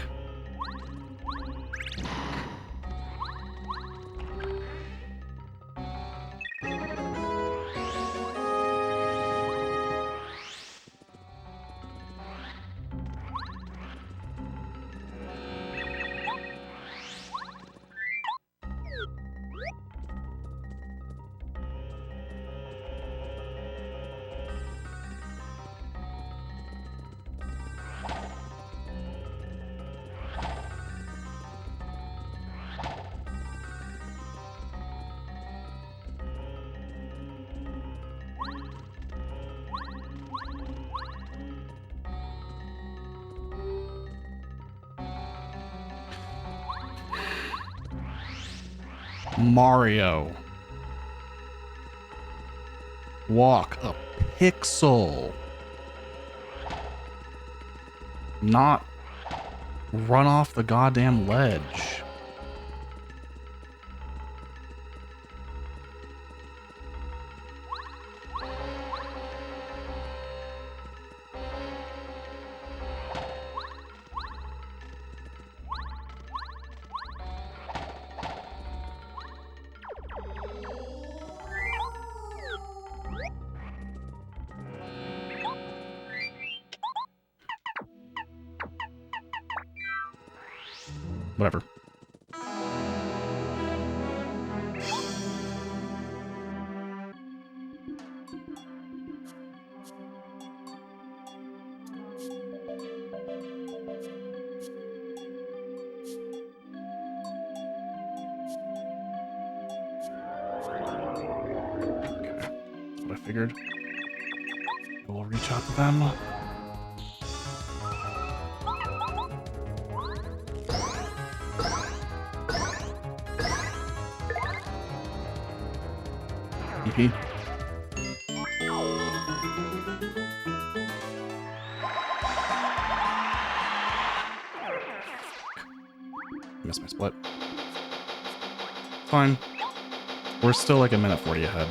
Mario. Walk a pixel. Not run off the goddamn ledge. Whatever. That's what I figured. We'll reach out to them. EP. Missed my split. Fine. We're still like a minute 40 ahead.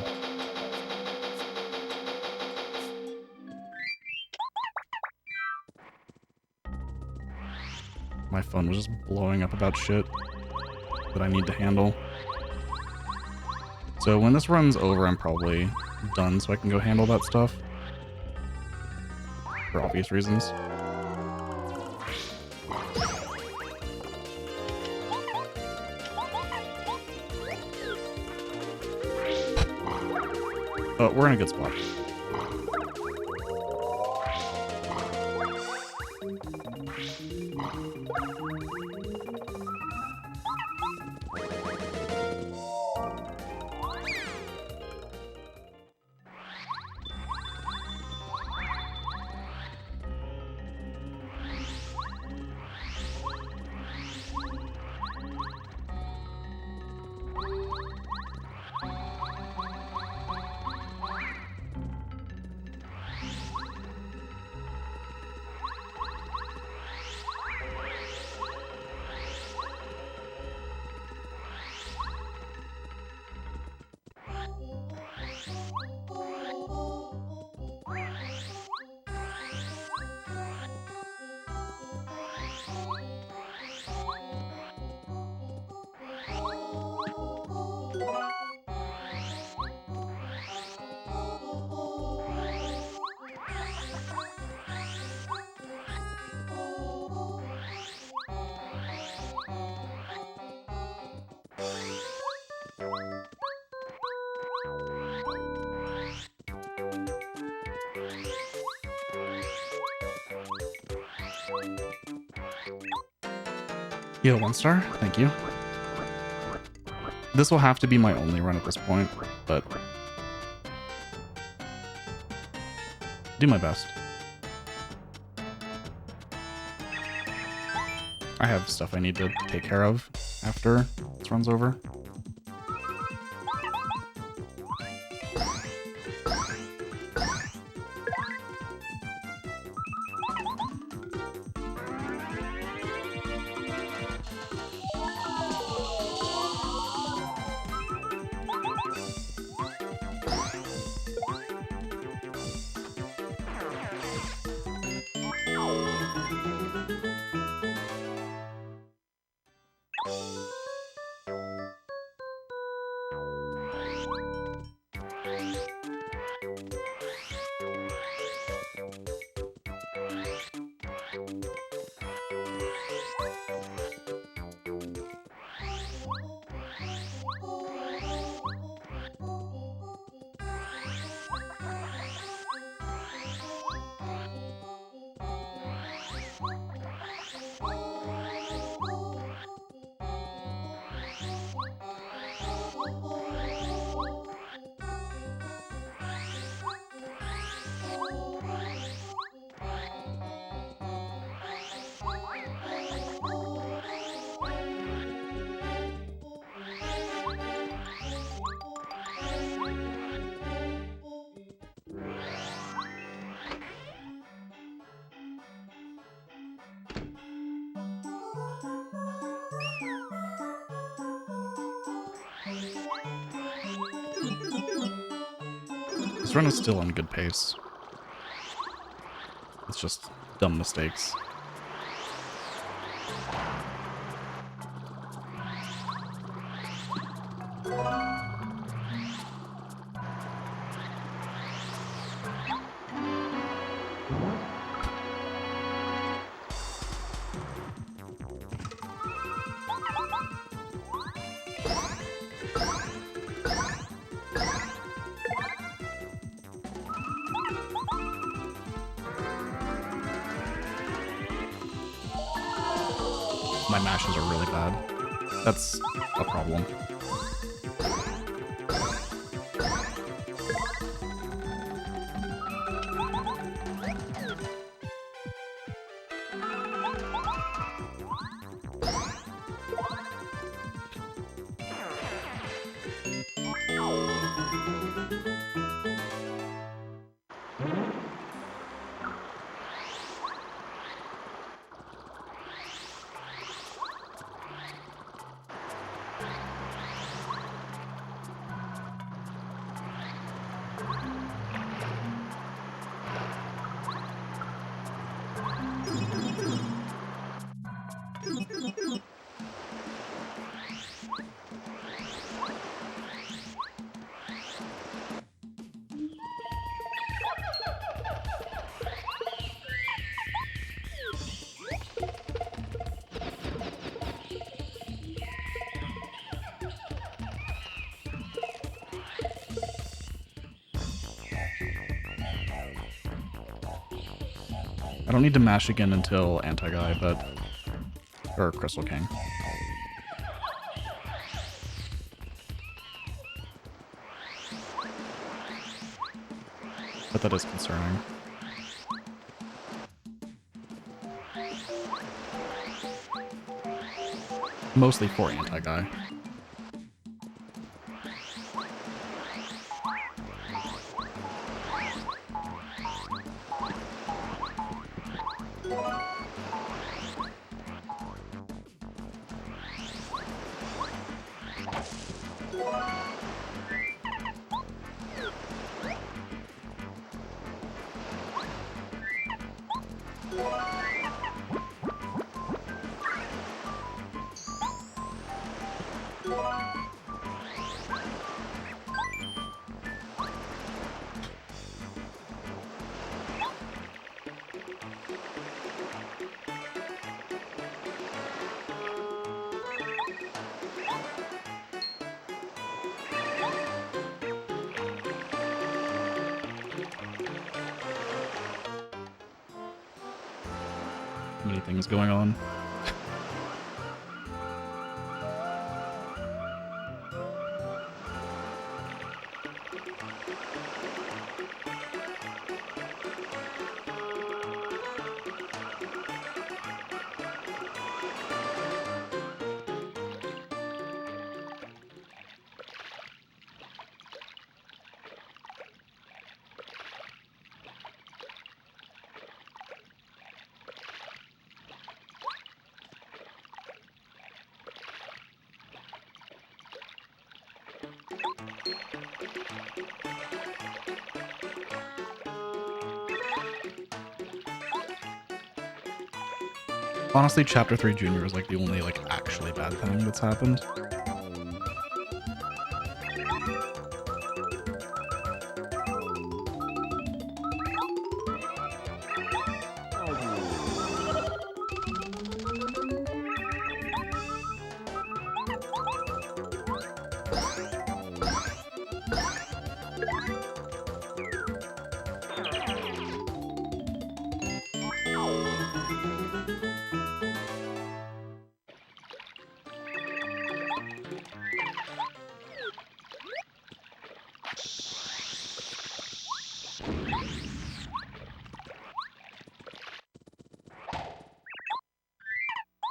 My phone was just blowing up about shit that I need to handle. So when this run's over, I'm probably done so I can go handle that stuff. For obvious reasons. But we're in a good spot. Yo, 1 star. Thank you. This will have to be my only run at this point, but do my best. I have stuff I need to take care of after this run's over. This run is still on good pace. It's just dumb mistakes. My mashes are really bad. That's a problem. I don't need to mash again until Anti-Guy, but... or Crystal King. But that is concerning. Mostly for Anti-Guy. Many things going on. Honestly, Chapter 3 Junior is like the only like actually bad thing that's happened.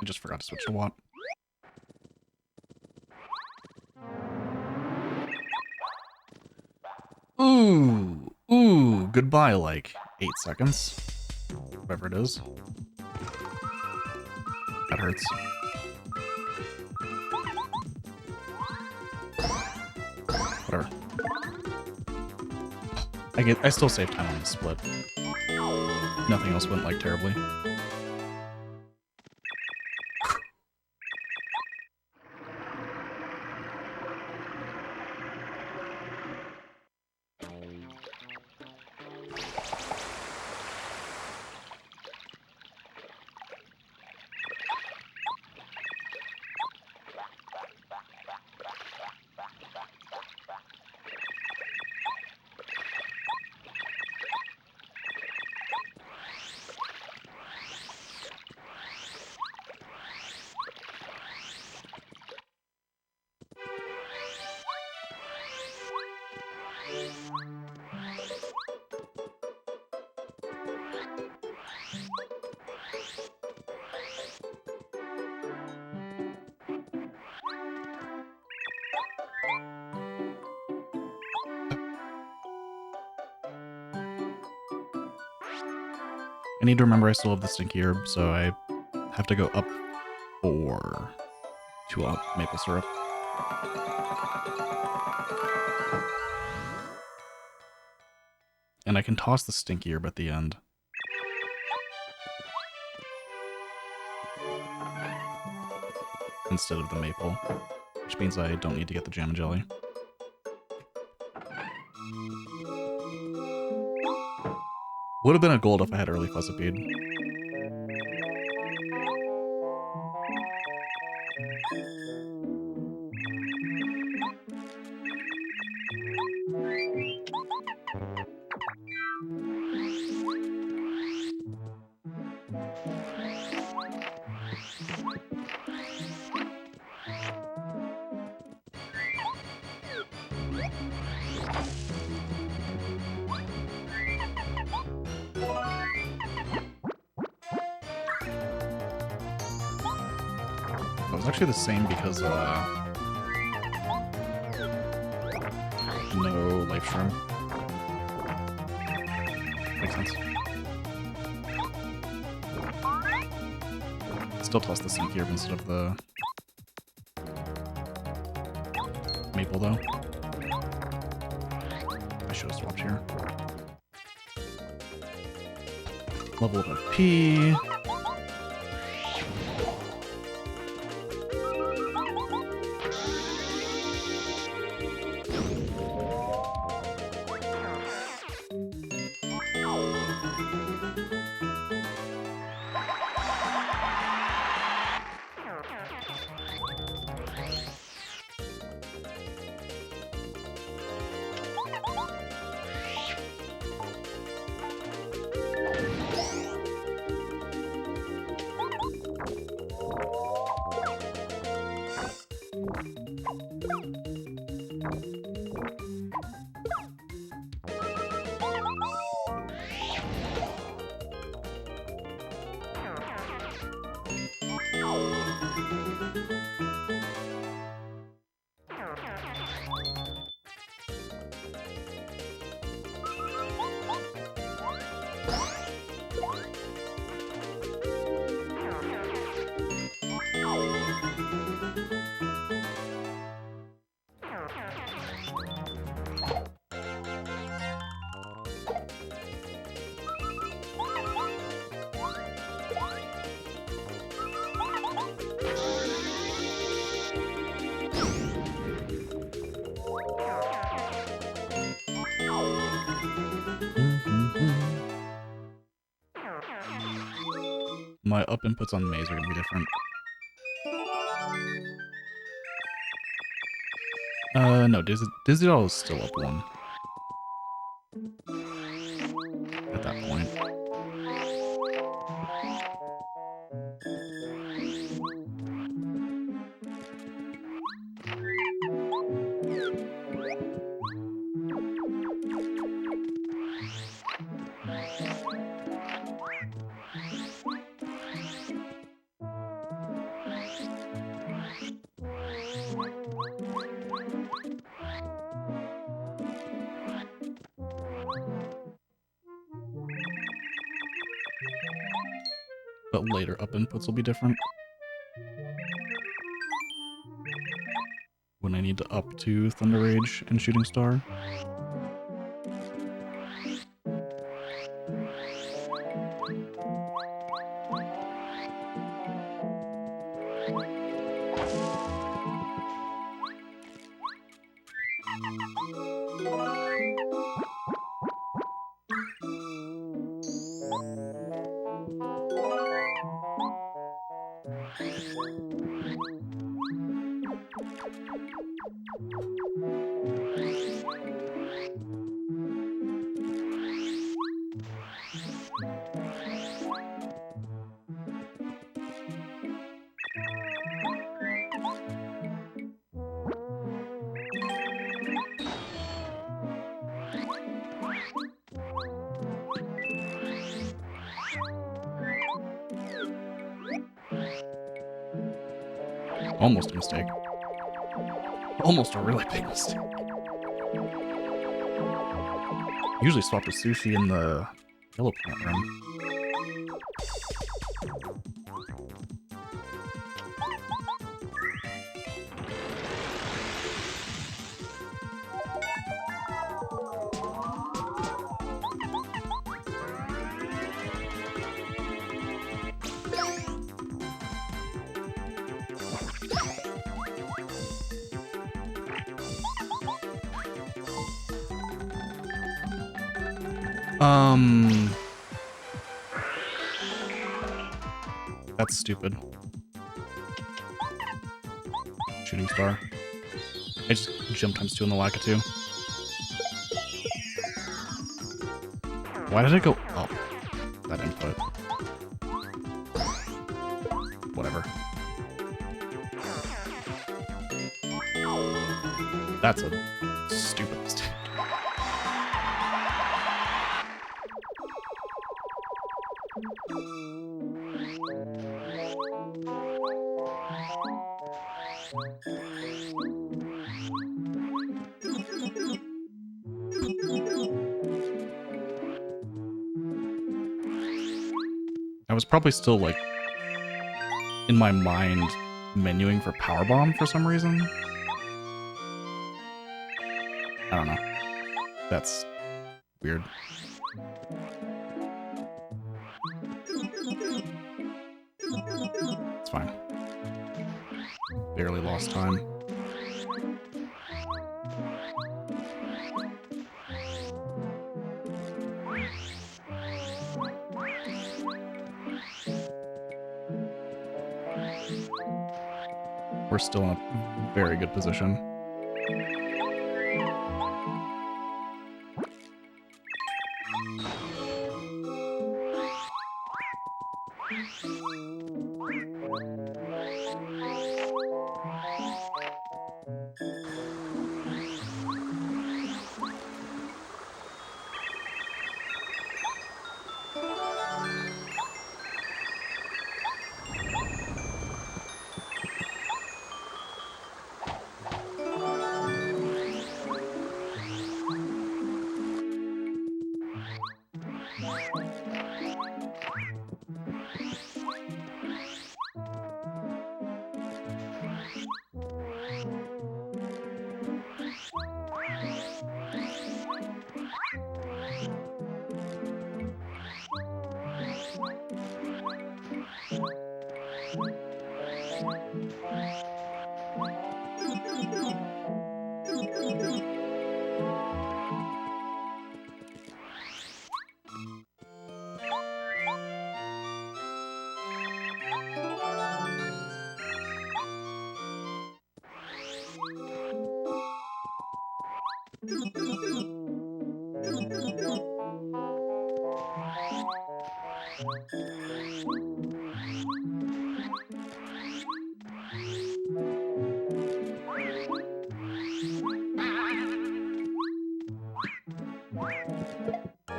I just forgot to switch to Watt. Ooh, goodbye, like 8 seconds. Whatever it is. That hurts. Whatever. I still saved time on the split. Nothing else went like terribly. I need to remember I still have the stinky herb, so I have to go up 4 to maple syrup. And I can toss the stinky herb at the end. Instead of the maple, which means I don't need to get the jam and jelly. Would have been a gold if I had early Fuzzipede. It was actually the same because no life shroom. Makes sense. Still toss the sneaky herb instead of the maple though. I should have swapped here. Level up P. My up inputs on maze are going to be different. No, Dizzy Doll is still up 1. At that point. But later up inputs will be different. When I need to up to Thunder Rage and Shooting Star. Almost a mistake. Almost a really big mistake. Usually swap with sushi in the yellow plant room. That's stupid. Shooting star. I just jumped ×2 in the Lakitu. Why did I go up that input? Whatever. That's a stupid mistake. I was probably still, like, in my mind, menuing for Powerbomb for some reason. I don't know. That's weird. It's fine. Barely lost time. We're still in a very good position.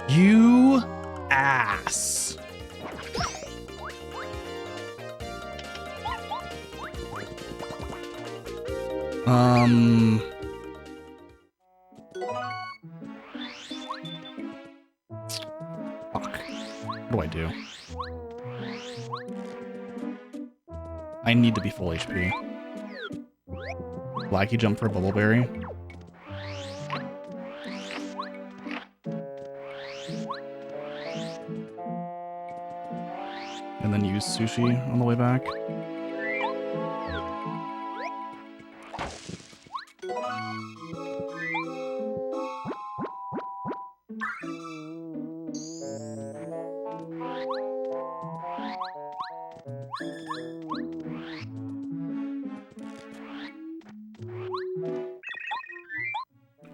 You ass. Fuck. What do I do? I need to be full HP. Blacky jump for a Bubbleberry. And then use sushi on the way back.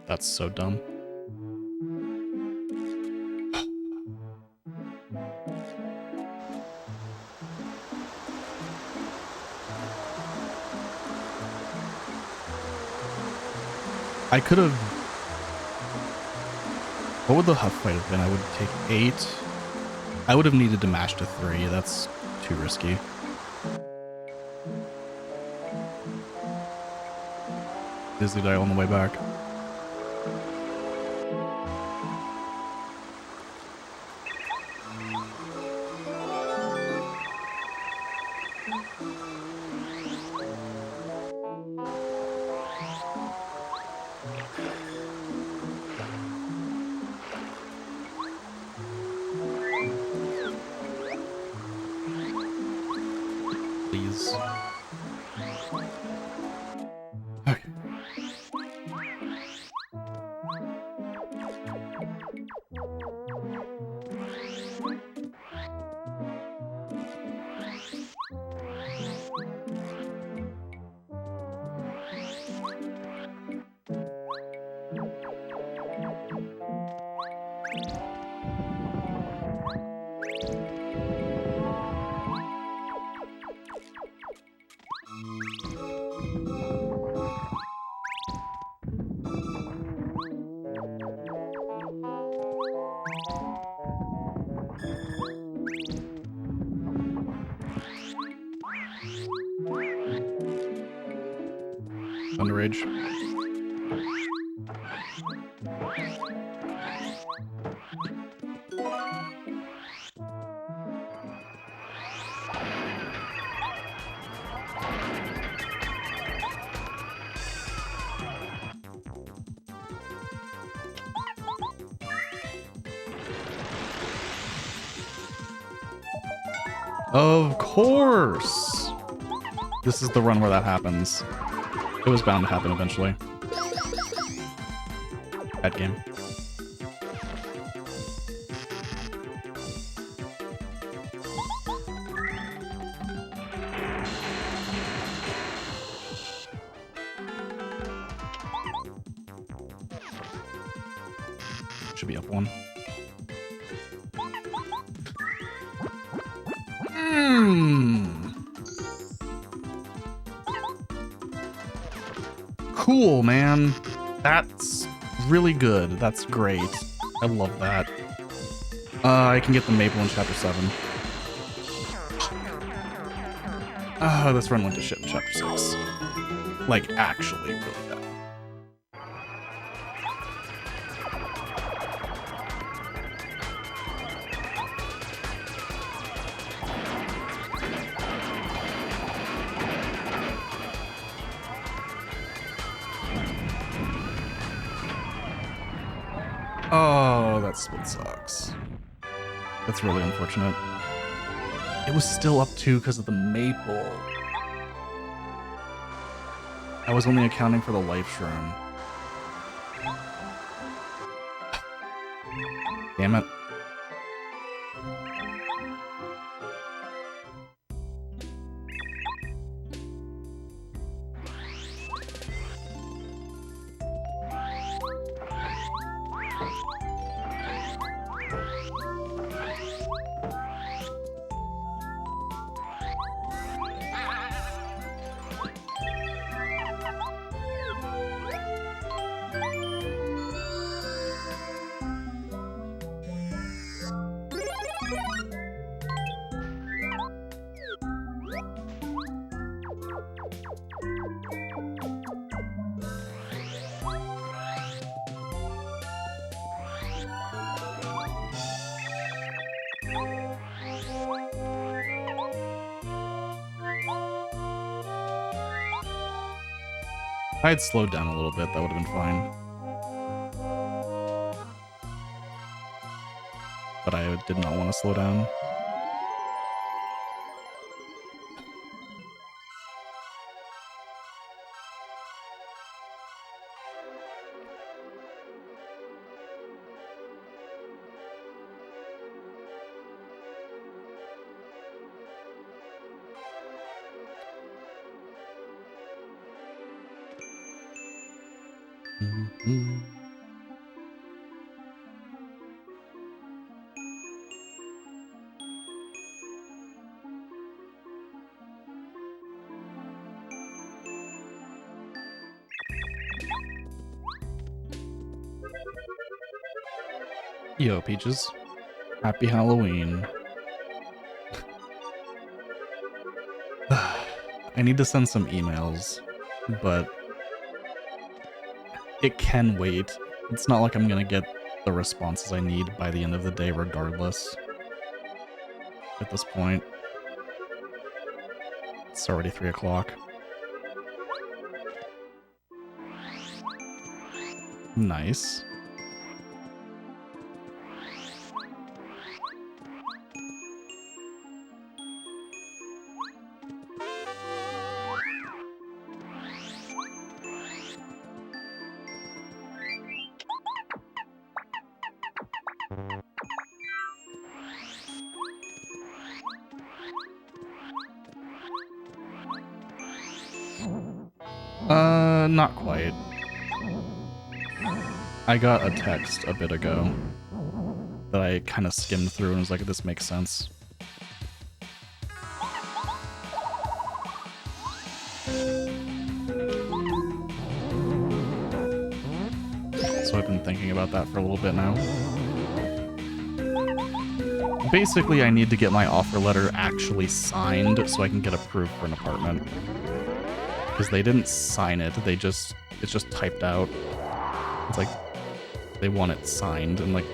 That's so dumb. I could have... What would the huff fight have been? I would take 8. I would have needed to mash to 3. That's too risky. Dizzy dial on the way back. Please. Okay. Underage. Of course! This is the run where that happens. It was bound to happen eventually. Bad game. Should be up 1. Cool, man. That's really good. That's great. I love that. I can get the maple in chapter 7. This run went to shit in chapter 6. Like, actually, really bad. Oh, that split sucks. That's really unfortunate. It was still up 2 because of the maple. I was only accounting for the life shroom. Damn it. If I had slowed down a little bit, that would have been fine. But I did not want to slow down. Mm-hmm. Yo, Peaches. Happy Halloween. I need to send some emails, but it can wait. It's not like I'm gonna get the responses I need by the end of the day regardless. At this point. It's already 3 o'clock. Nice. Not quite. I got a text a bit ago that I kind of skimmed through and was like, this makes sense. So I've been thinking about that for a little bit now. Basically, I need to get my offer letter actually signed so I can get approved for an apartment. Because they didn't sign it, it's just typed out. It's like, they want it signed, and like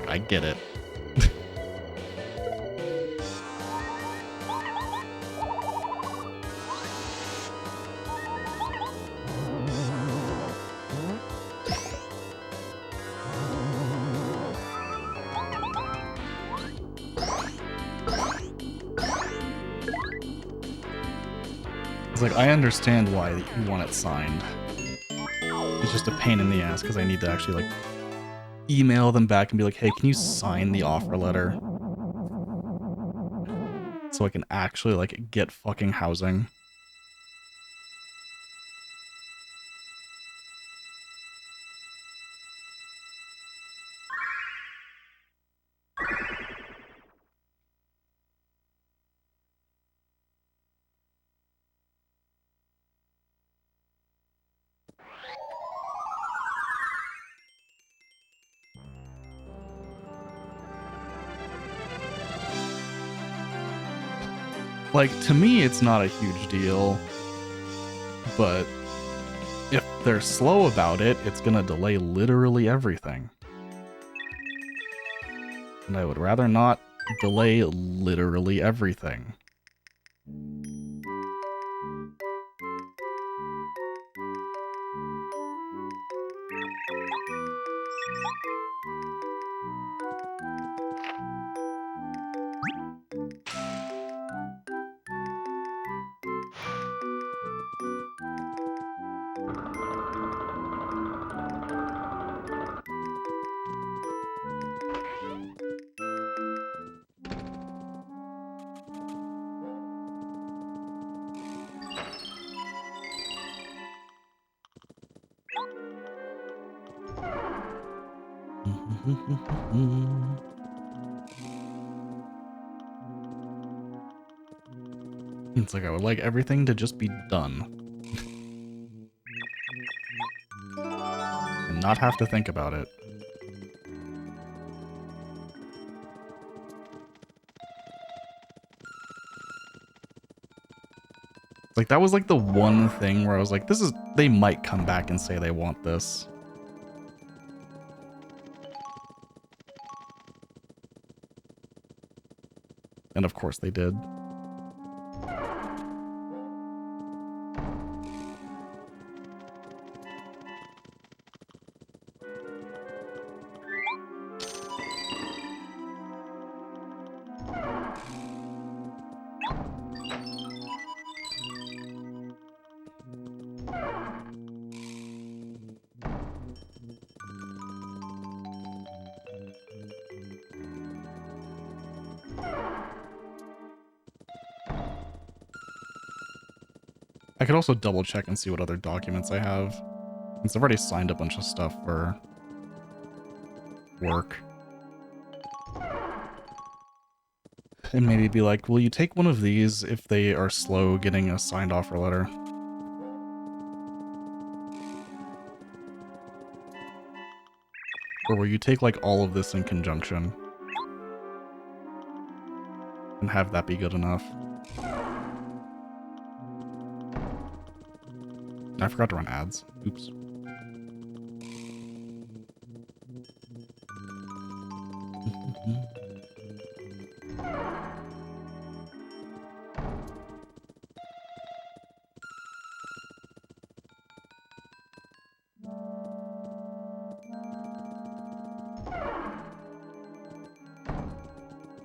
I get it. It's like, I understand why you want it signed. It's just a pain in the ass because I need to actually like email them back and be like, hey, can you sign the offer letter? So I can actually like get fucking housing. Like, to me, it's not a huge deal, but if they're slow about it, it's gonna delay literally everything. And I would rather not delay literally everything. It's like I would like everything to just be done. And not have to think about it. Like, that was like the one thing where I was like, they might come back and say they want this. And of course they did. I could also double check and see what other documents I have, since I've already signed a bunch of stuff for work. And maybe be like, will you take one of these if they are slow getting a signed offer letter? Or where you take like all of this in conjunction and have that be good enough. I forgot to run ads. Oops.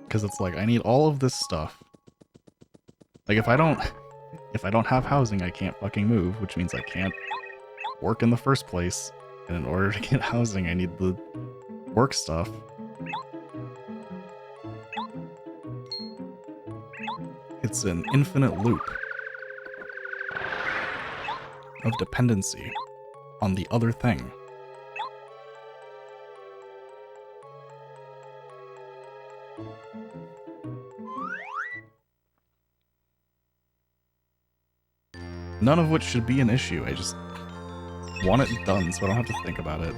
Because it's like I need all of this stuff. Like if I don't have housing, I can't fucking move, which means I can't work in the first place. And in order to get housing, I need the work stuff. It's an infinite loop of dependency on the other thing. None of which should be an issue. I just want it done so I don't have to think about it.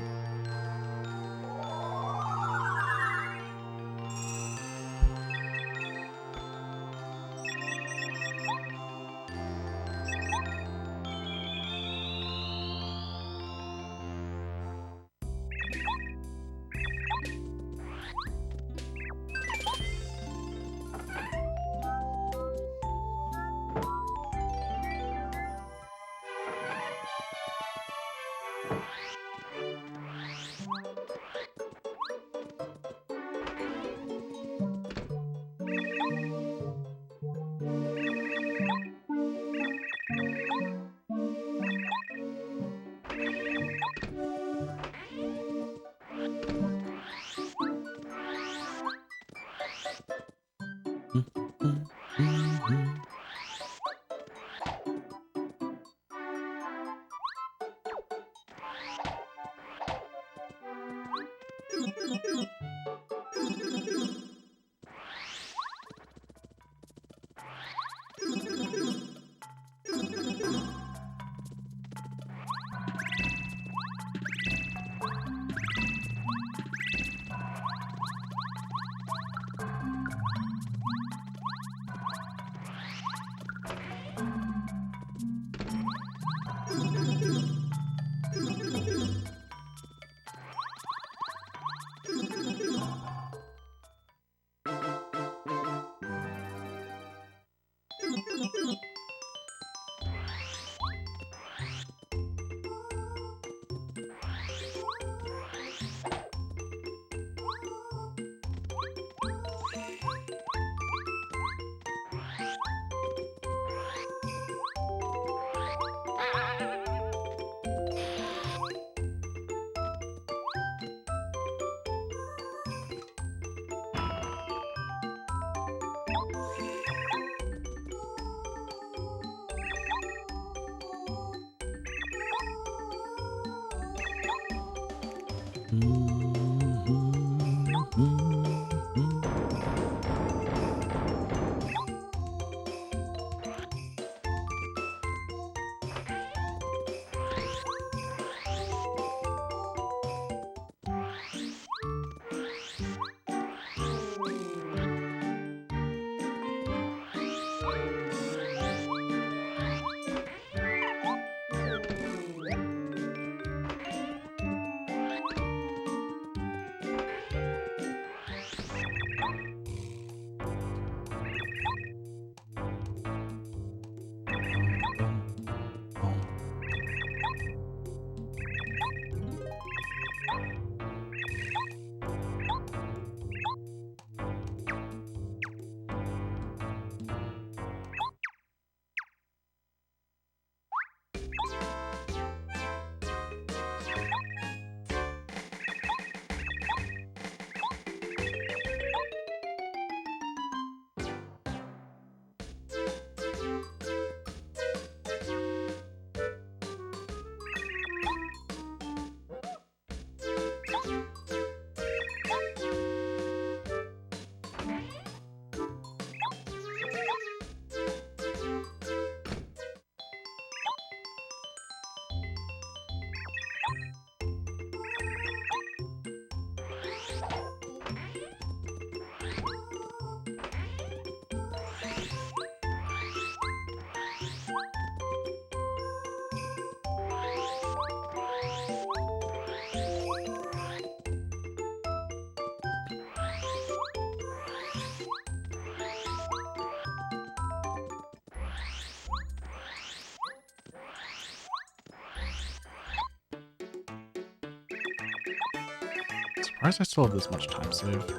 Surprised I still have this much time saved.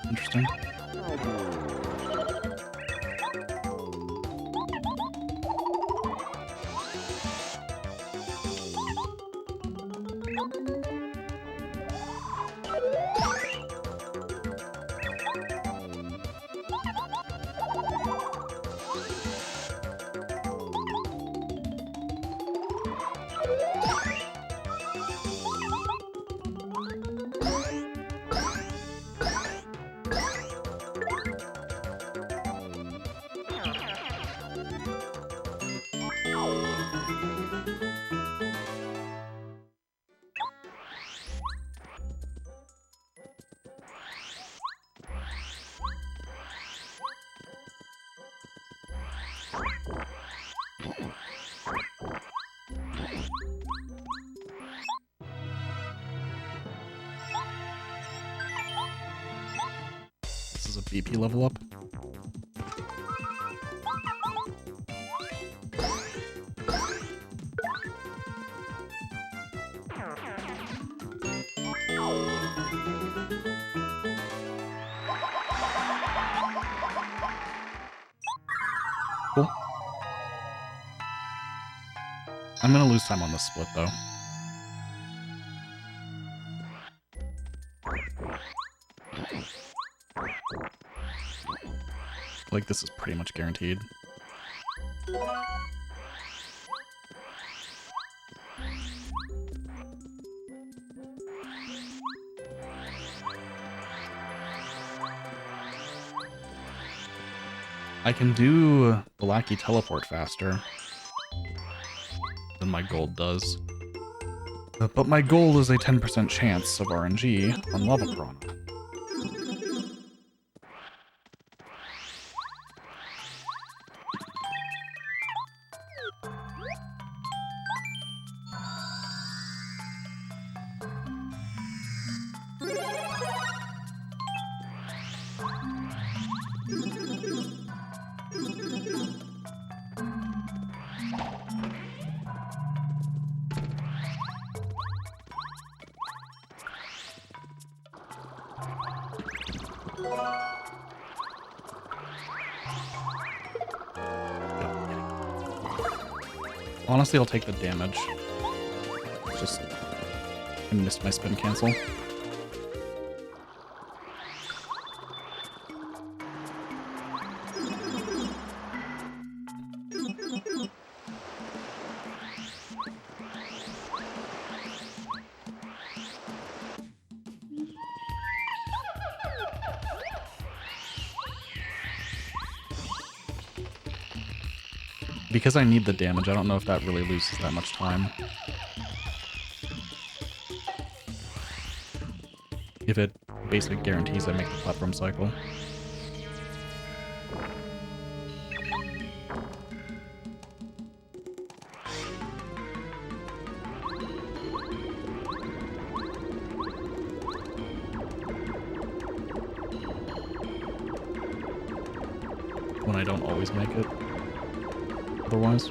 Interesting. This is a BP level up. Cool. I'm gonna lose time on this split though. Like this is pretty much guaranteed. I can do the Lackey teleport faster than my gold does. But my gold is a 10% chance of RNG on Lava Piranha. Honestly, I'll take the damage. Just, I missed my spin cancel. Because I need the damage, I don't know if that really loses that much time. If it basically guarantees I make the platform cycle. When I don't always make it. Otherwise.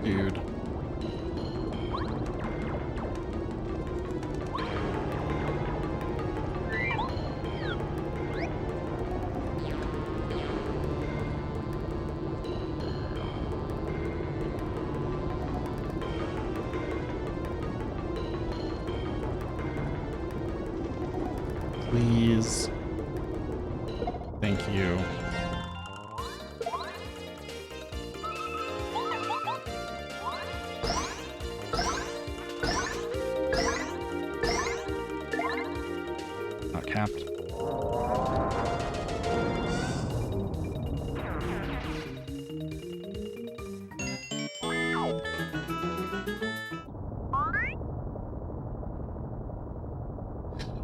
Dude. Please. Thank you. Not capped.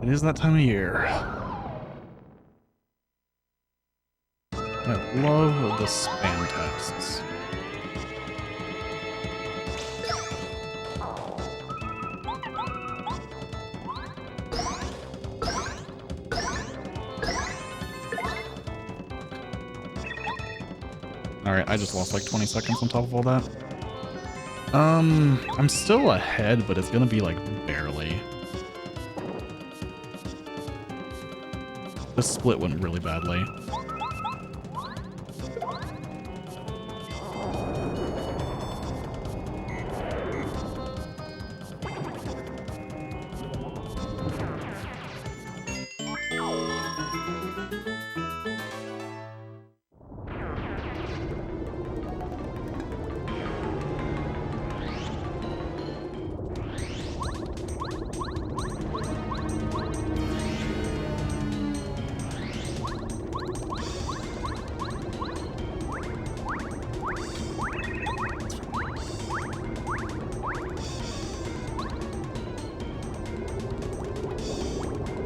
It is that time of year. I love the spam texts. Alright, I just lost like 20 seconds on top of all that. I'm still ahead, but it's gonna be like barely. This split went really badly.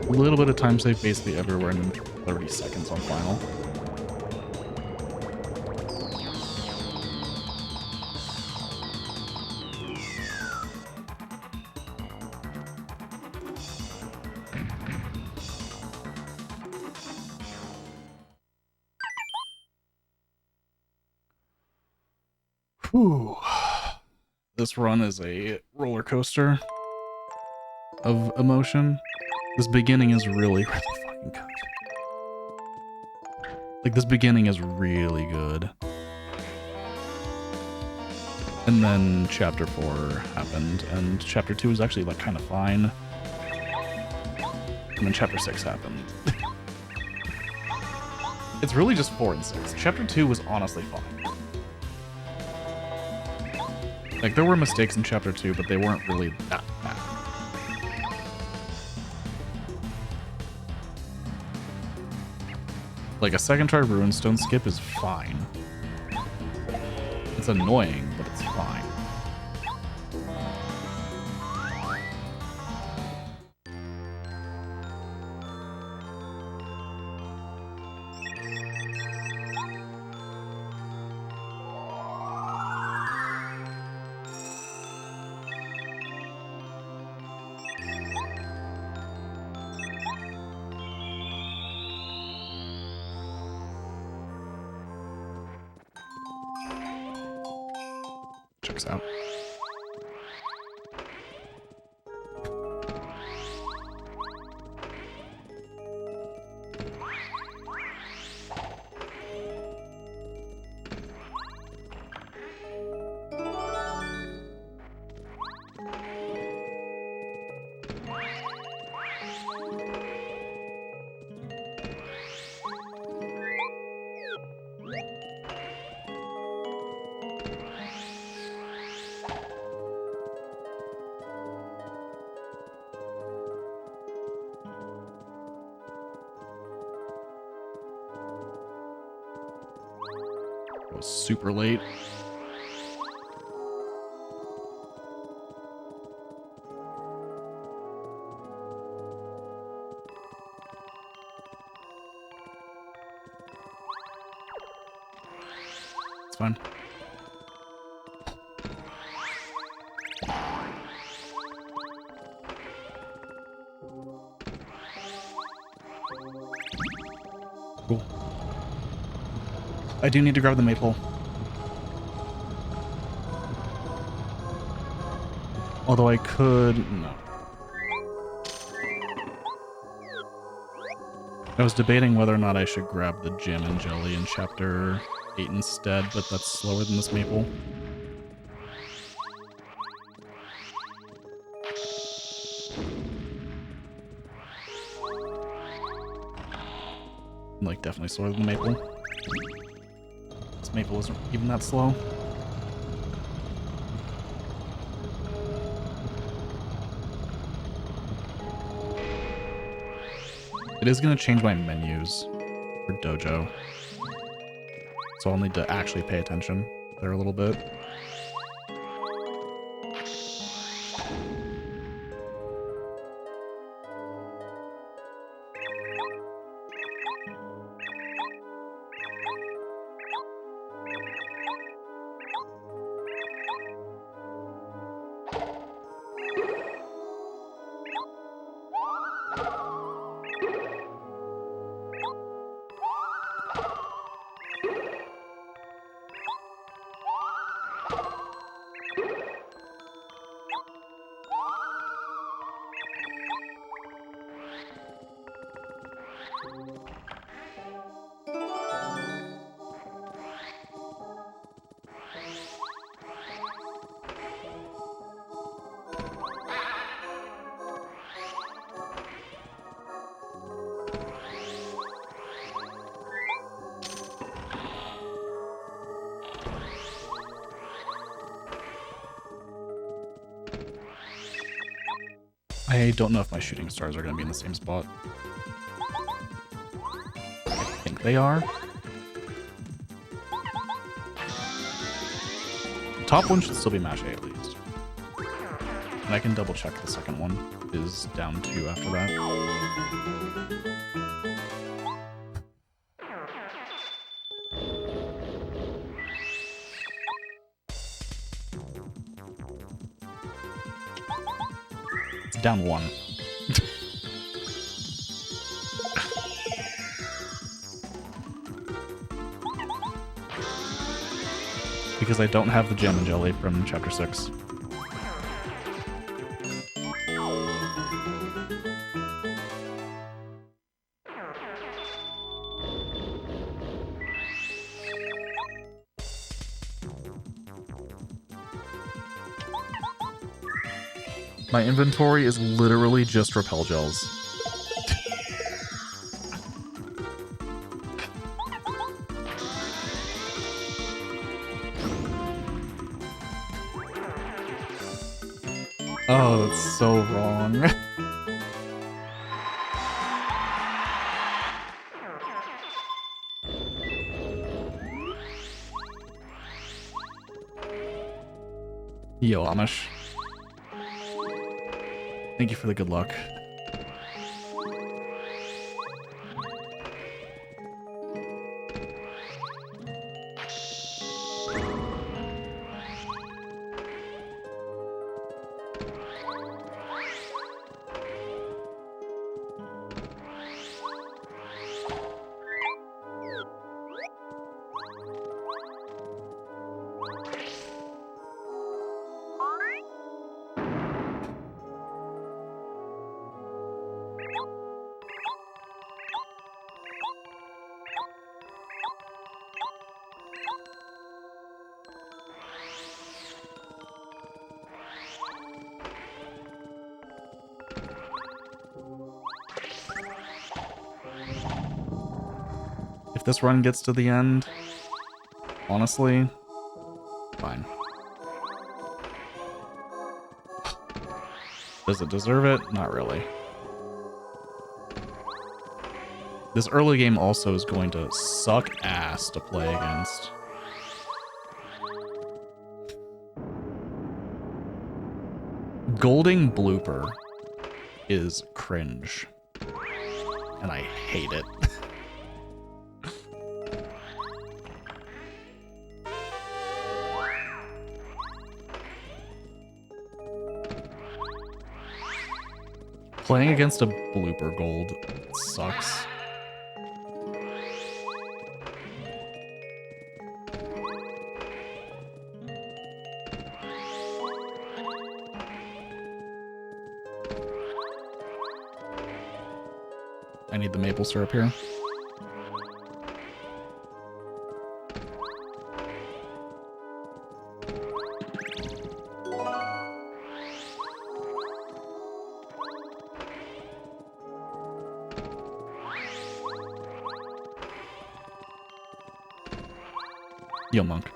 A little bit of time save basically everywhere, and then 30 seconds on final. Whew. This run is a roller coaster of emotion. This beginning is really fucking good. Like, this beginning is really good. And then chapter 4 happened, and chapter 2 was actually, like, kind of fine. And then chapter 6 happened. It's really just 4 and 6. Chapter 2 was honestly fine. Like, there were mistakes in chapter 2, but they weren't really that bad. Like, a second try Runestone skip is fine. It's annoying, but it's fine. Checks out. It was super late. It's fine. Cool. I do need to grab the maple. Although I could... No. I was debating whether or not I should grab the jam and jelly in Chapter 8 instead, but that's slower than this maple. Like, definitely slower than the maple. This maple isn't even that slow. It is going to change my menus for Dojo. So I'll need to actually pay attention there a little bit. I don't know if my shooting stars are going to be in the same spot. I think they are. The top one should still be mash A at least. And I can double check the second one is down 2 after that. Down 1. Because I don't have the jam and jelly from Chapter 6. My inventory is literally just repel gels. Oh, that's so wrong. Yo, Amish. Thank you for the good luck. If this run gets to the end, honestly, fine. Does it deserve it? Not really. This early game also is going to suck ass to play against. Golding Blooper is cringe. And I hate it. Playing against a blooper gold sucks. I need the maple syrup here. Yo, monk.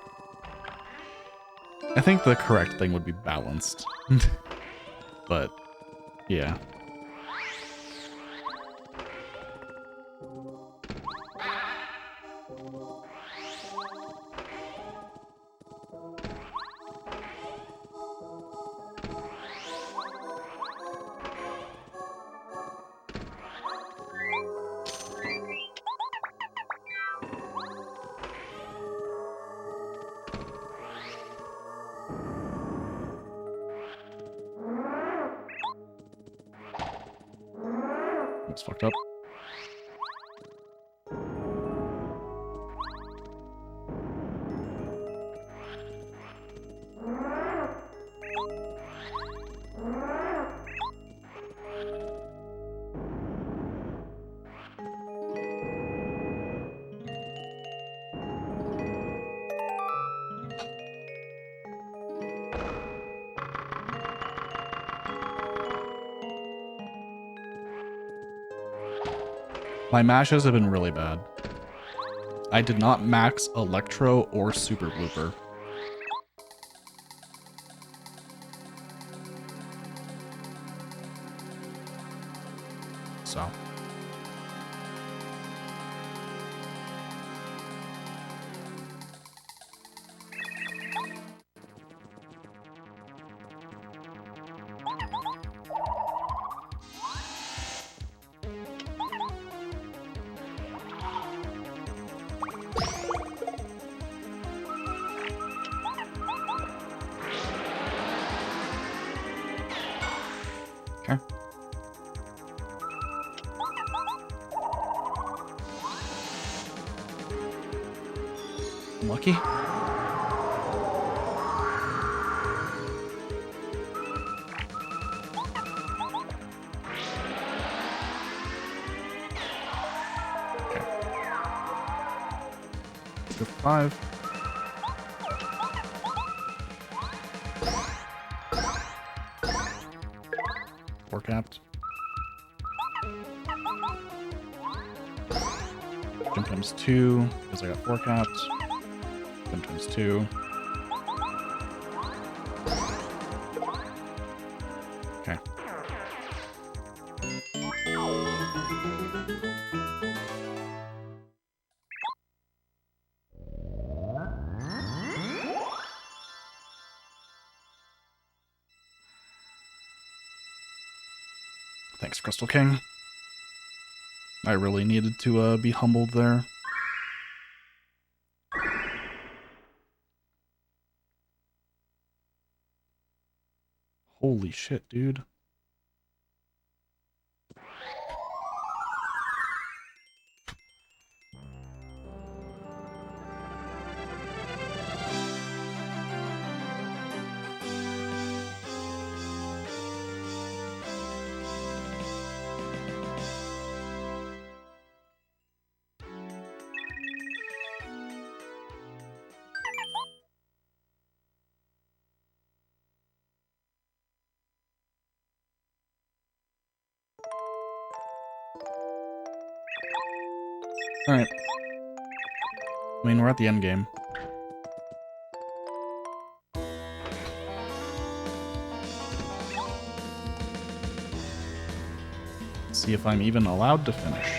I think the correct thing would be balanced. But, yeah. It's fucked up. My mashes have been really bad. I did not max Electro or Super Blooper. So. Okay. Lucky. Okay. Let's go for 5. Four capped. Jump times 2, because I got 4 capped. Jump times 2. Okay. Thanks, Crystal King. I really needed to be humbled there. Holy shit, dude. Alright. I mean, we're at the end game. See if I'm even allowed to finish.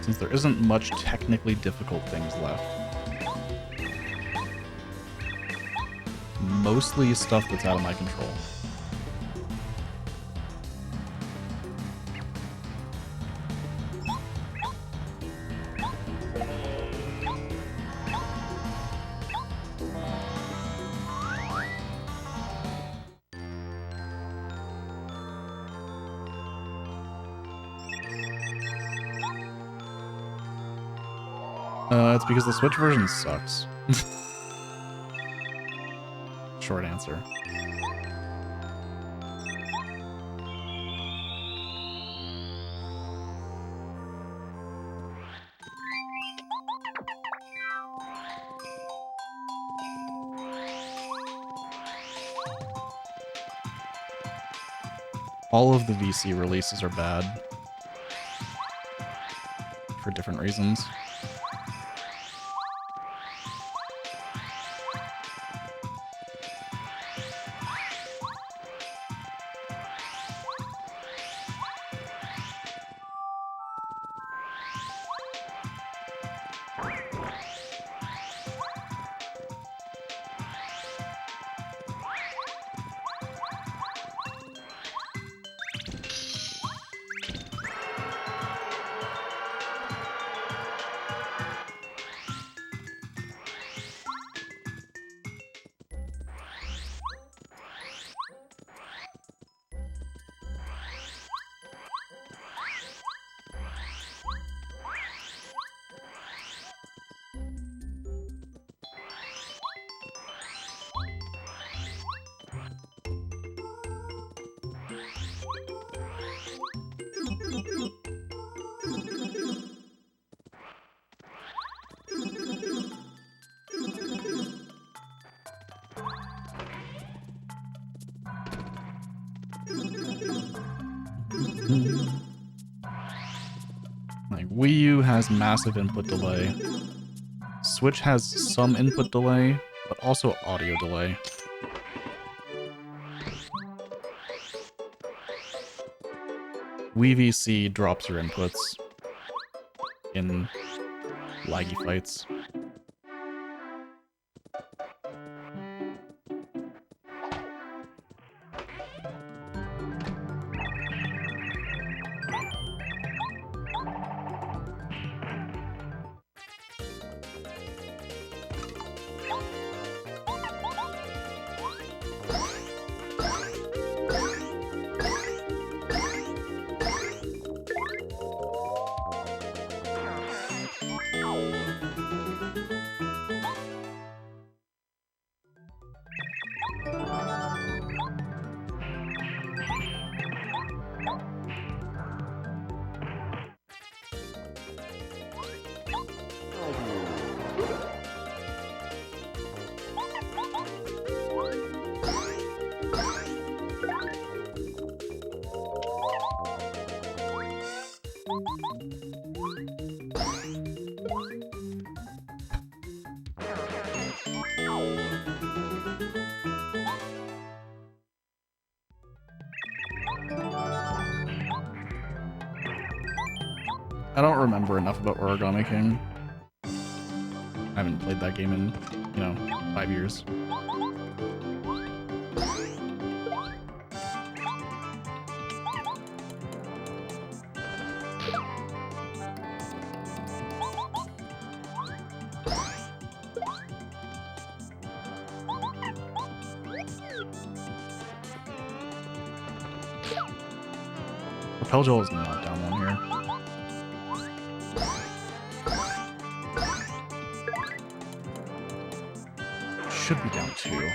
Since there isn't much technically difficult things left. Mostly stuff that's out of my control. It's because the Switch version sucks. Short answer. All of the VC releases are bad for different reasons. Like, Wii U has massive input delay. Switch has some input delay, but also audio delay. Wii VC drops your inputs in laggy fights. I don't remember enough about Origami King. I haven't played that game in, 5 years. Repelgel is not down one here. Should be down 2.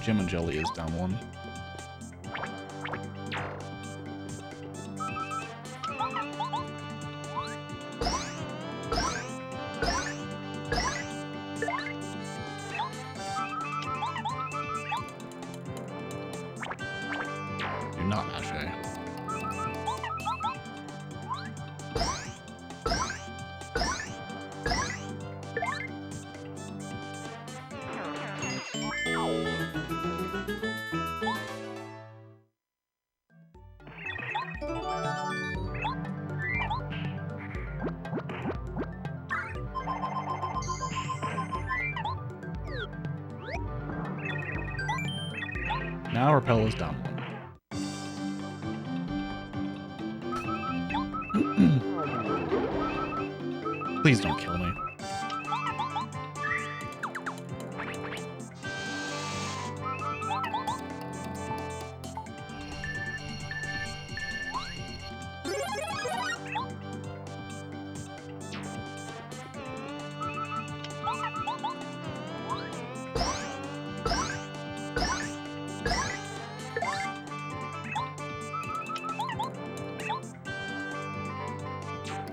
Jim and Jelly is down 1. You're not Ashe. Now Repel is down 1. Please don't kill me.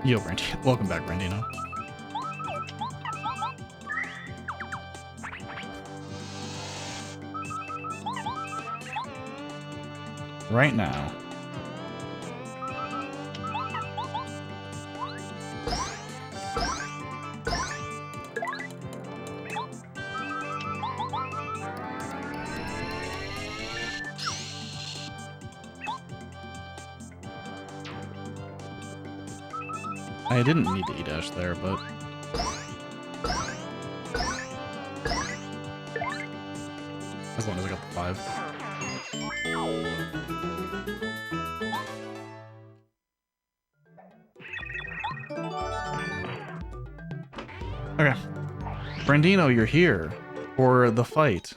Yo, Brandy. Welcome back, Brandino. Right now. I didn't need to E-dash there, but... as long as I got the 5. Okay. Brandino, you're here for the fight.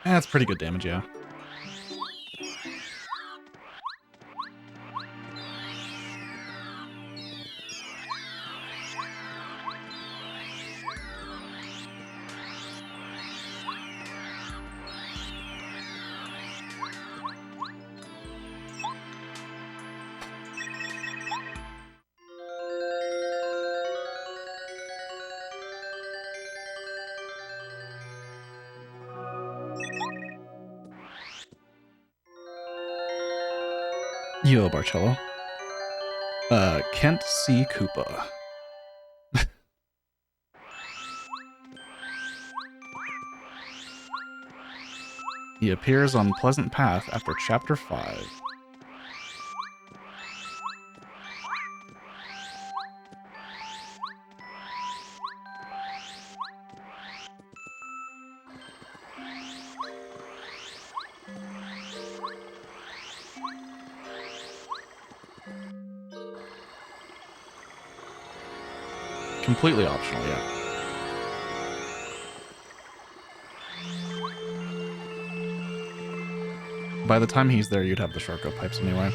That's pretty good damage, yeah. Yo, Barcello. Kent C. Koopa. He appears on Pleasant Path after Chapter 5. Completely optional, yeah. By the time he's there, you'd have the shortcut pipes anyway.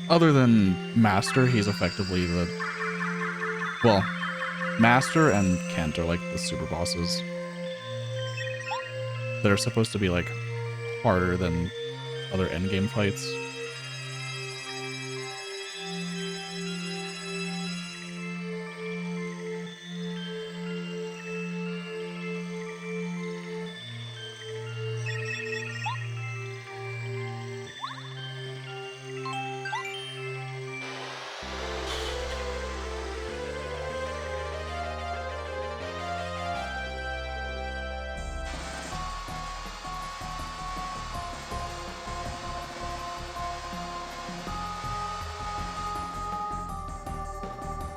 Other than Master, he's effectively the... well, Master and Kent are like the super bosses. That are supposed to be like harder than other endgame fights.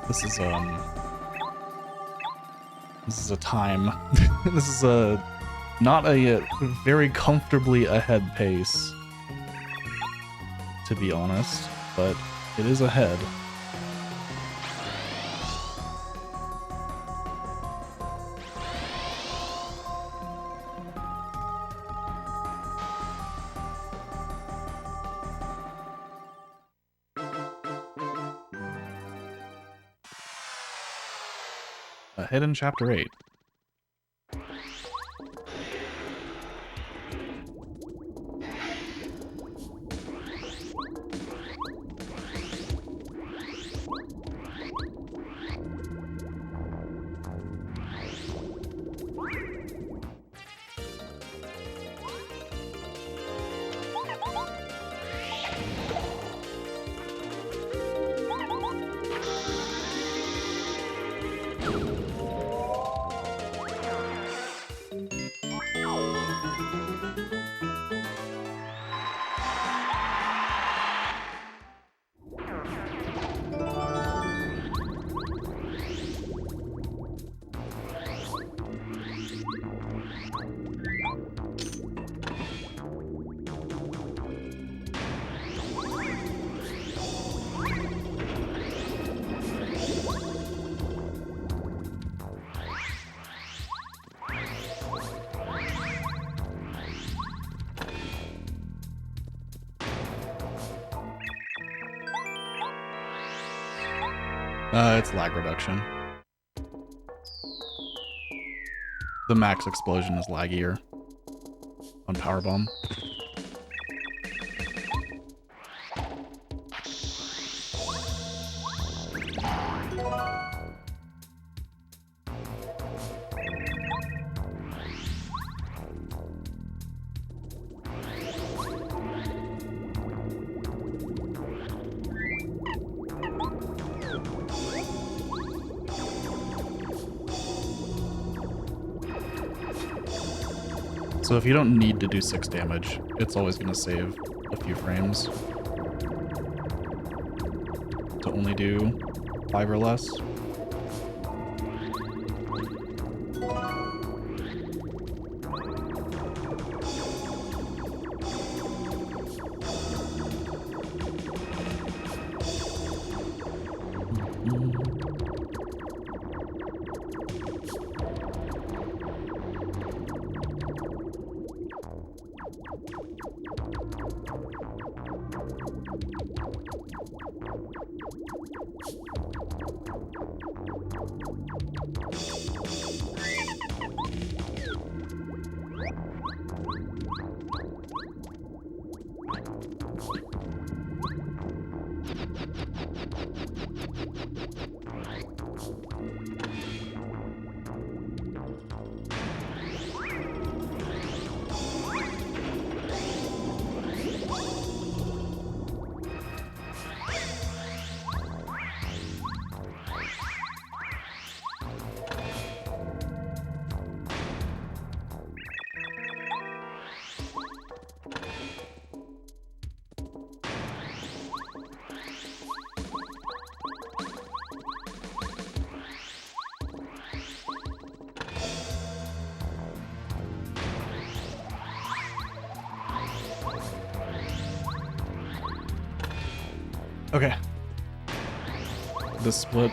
This is a time. This is a not a very comfortably ahead pace, to be honest, but it is ahead. Ahead in Chapter 8. It's lag reduction. The max explosion is laggier on Power Bomb. So if you don't need to do 6 damage, it's always going to save a few frames to only do 5 or less. Okay. This split.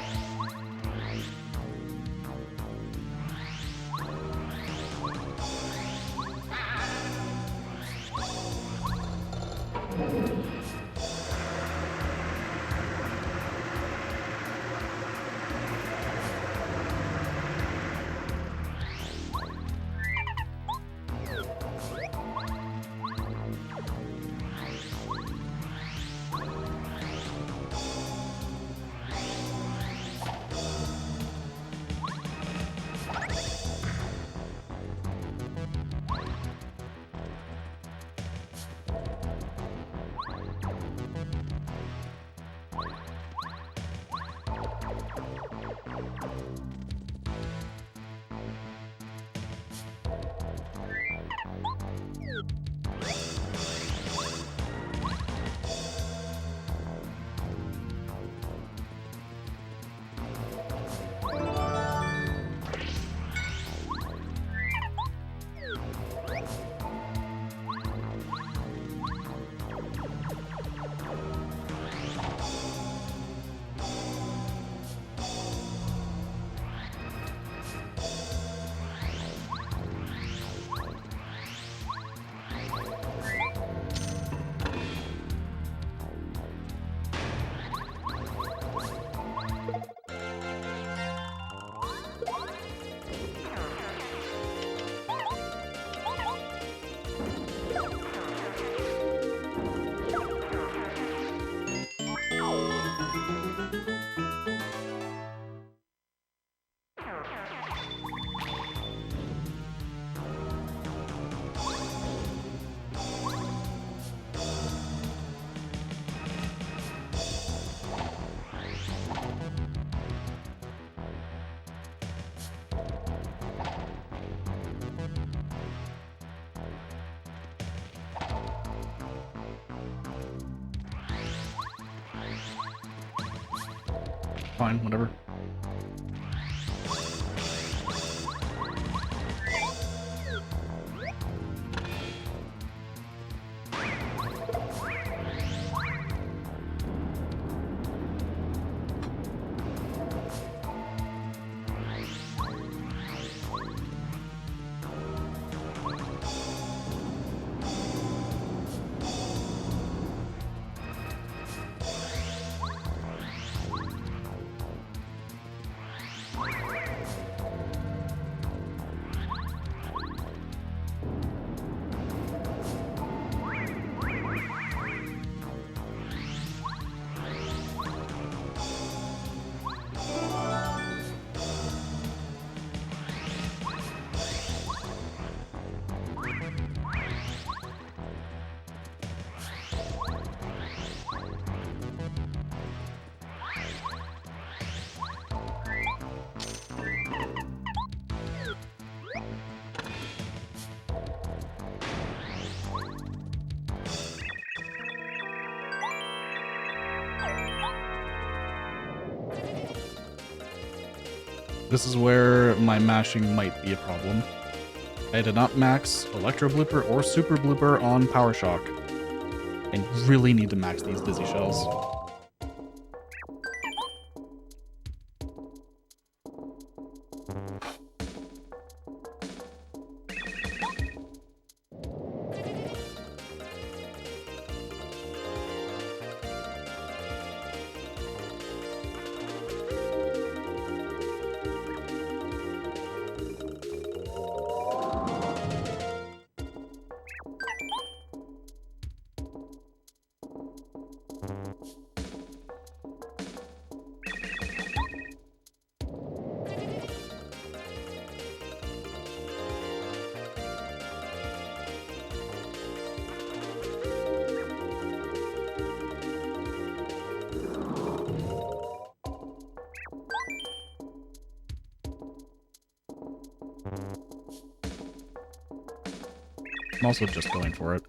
Fine, whatever. This is where my mashing might be a problem. I did not max Electro Blooper or Super Blooper on Power Shock. I really need to max these Dizzy Shells. I'm also just going for it.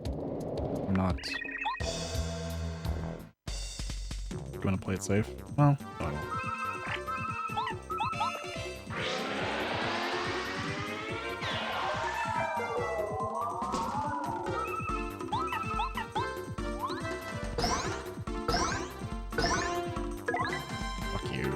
I'm not going to play it safe. Well, I will. Fuck you.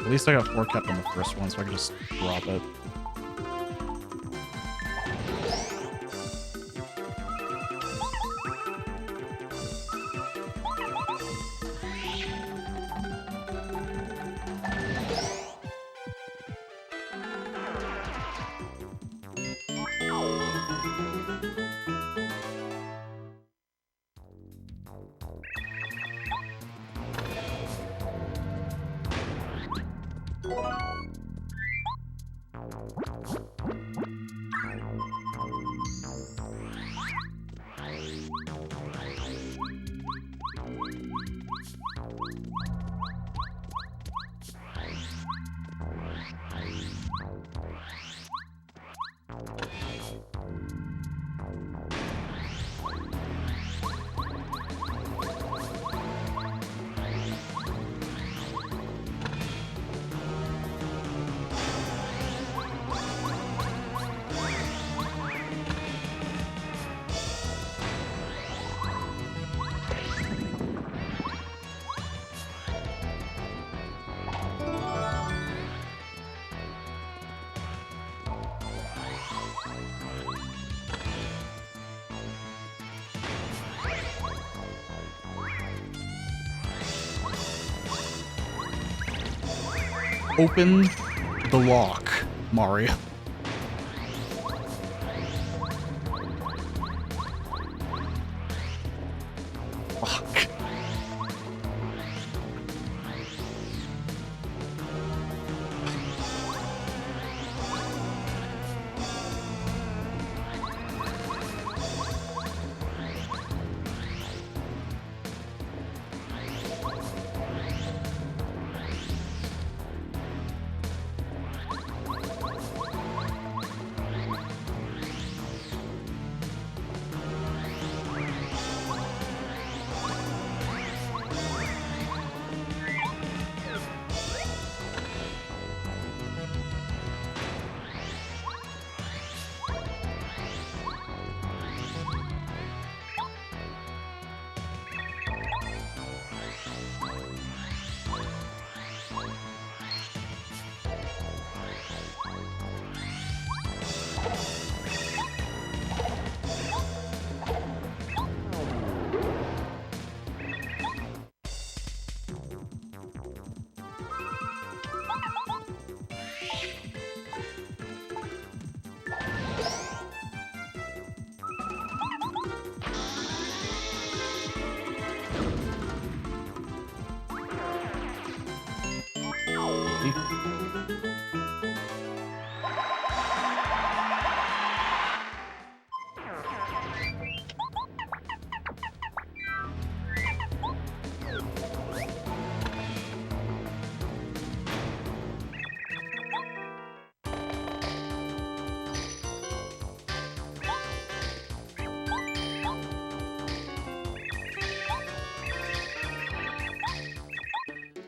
At least I got 4 kept on the first one, so I can just drop it. Open the lock, Mario. Fuck.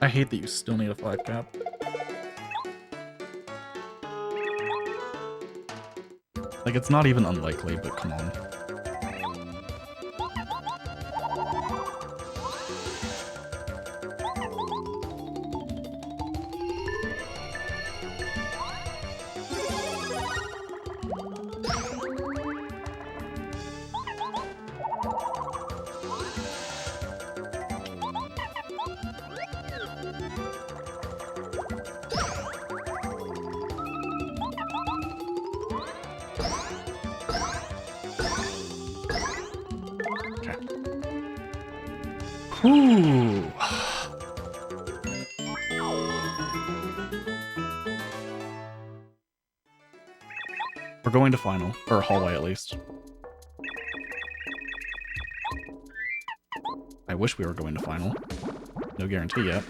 I hate that you still need a 5 cap. Like, it's not even unlikely, but come on. Whew. We're going to final, or hallway at least. I wish we were going to final. No guarantee yet.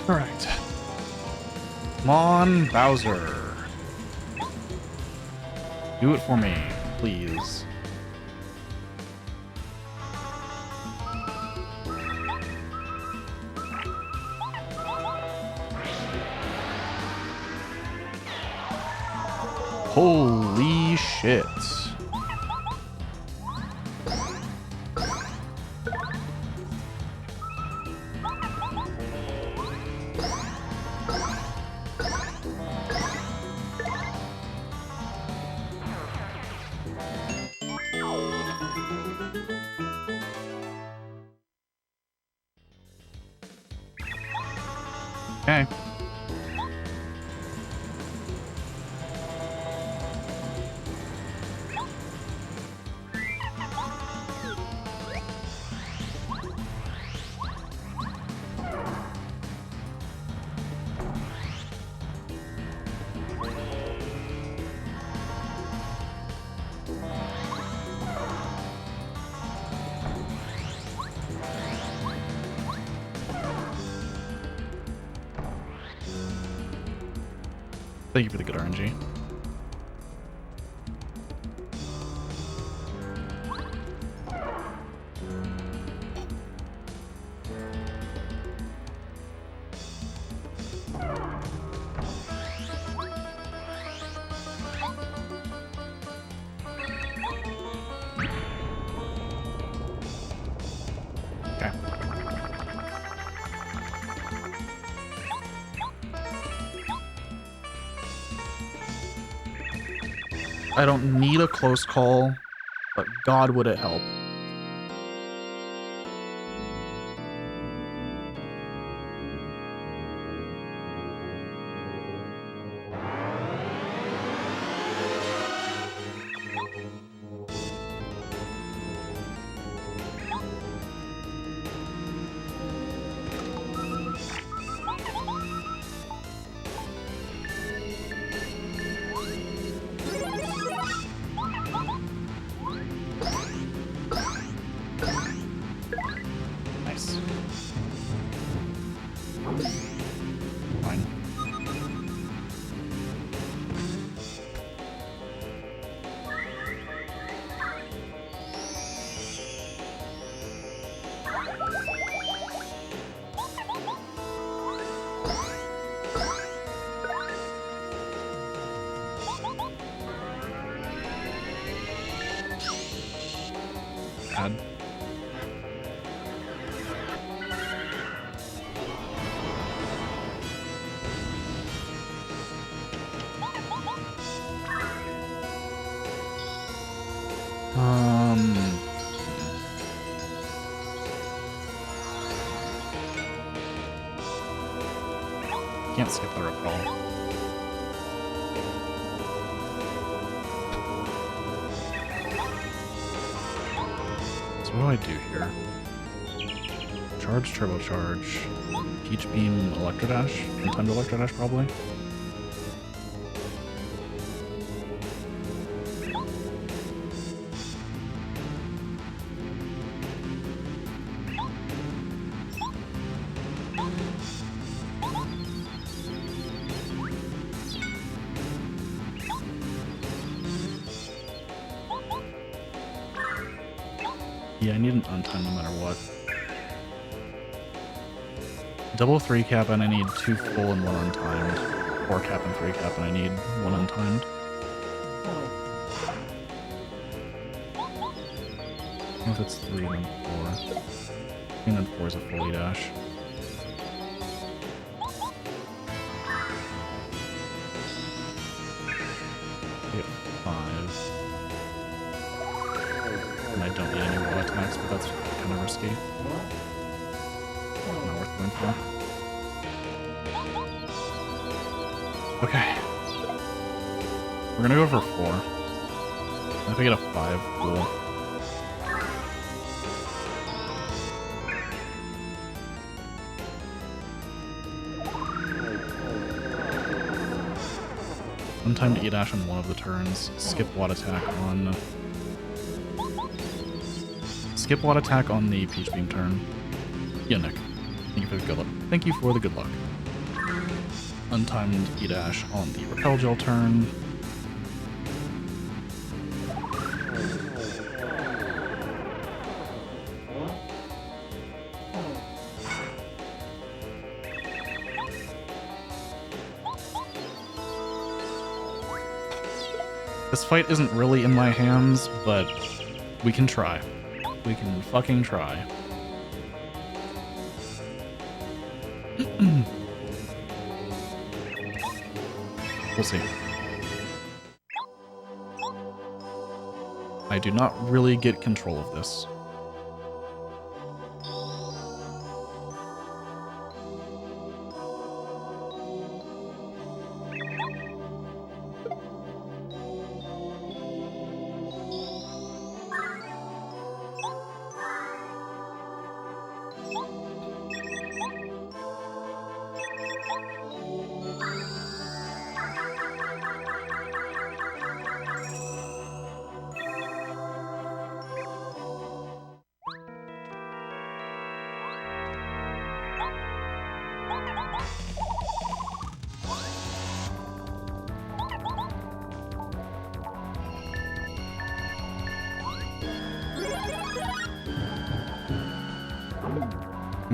Alright. Come on, Bowser. Do it for me, please. Holy shit. Okay. Thank you for the good RNG. Okay. I don't need a close call, but God would it help. Nice. Fine. Bad. Can't skip the recall. So what do I do here? Charge, turbocharge, peach beam, electro dash, and time to electro dash probably. Yeah, I need an untime no matter what. Double 3 cap and I need 2 full and 1 untimed. 4 cap and 3 cap and I need 1 untimed. I don't know if it's 3 and then 4. 3 and then 4 is a fully dash. I get 5. And I don't need any wall attacks, but that's kind of risky. Not worth going for. Okay. We're gonna go for 4. If I get a 5, cool. Untimed E-dash on one of the turns. Skip Watt attack on... Skip Watt attack on the Peach Beam turn. Yeah, Nick. Thank you for the good luck. Thank you for the good luck. Untimed E-dash on the Repel Gel turn. This fight isn't really in my hands, but we can try. We can fucking try. We'll see. I do not really get control of this.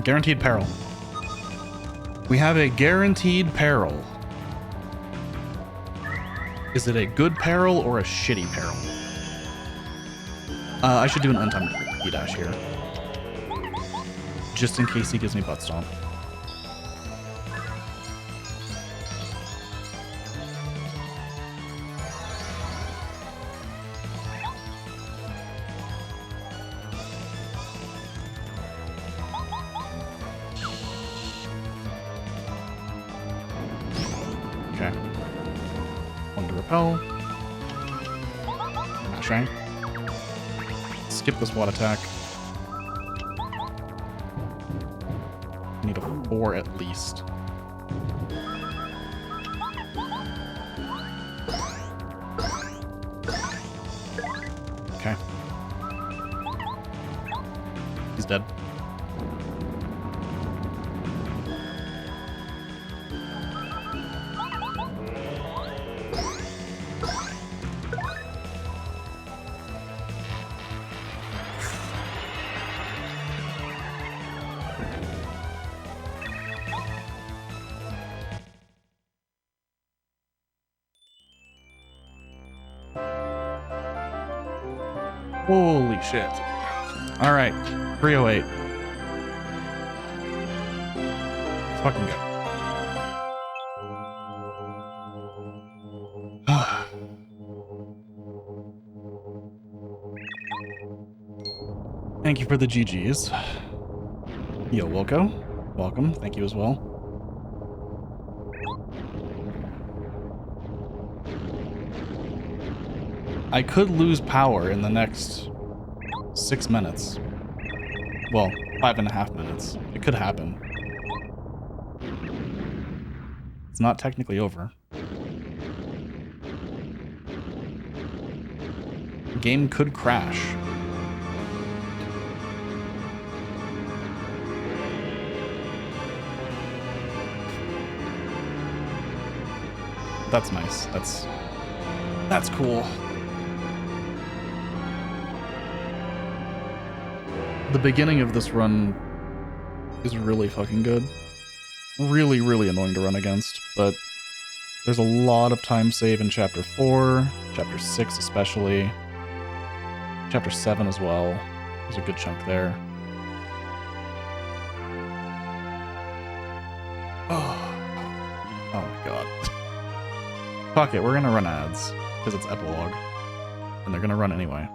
Guaranteed peril. We have a guaranteed peril. Is it a good peril or a shitty peril? I should do an untimed E-dash here. Just in case he gives me butt stomp. Okay. One to repel. Mashing. Skip this watt attack. Need a 4 at least. Okay. He's dead. Holy shit. All right, 308. Let's fucking go. Thank you for the GGs. Yo, Wilco. Welcome. Thank you as well. I could lose power in the next 6 minutes. Well, 5.5 minutes. It could happen. It's not technically over. The game could crash. That's nice. That's cool. The beginning of this run is really fucking good. Really, really annoying to run against, but there's a lot of time save in Chapter 4, Chapter 6 especially, Chapter 7 as well. There's a good chunk there. Oh my god. Fuck it, we're gonna run ads, because it's epilogue. And they're gonna run anyway.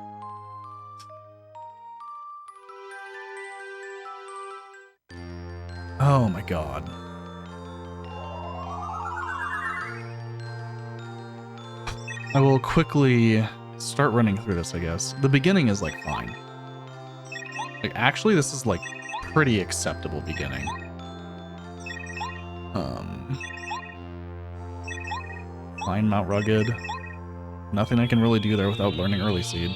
Oh my god. I will quickly start running through this, I guess. The beginning is, like, fine. Like, actually, this is, like, pretty acceptable beginning. Fine Mount Rugged. Nothing I can really do there without learning Early Seed.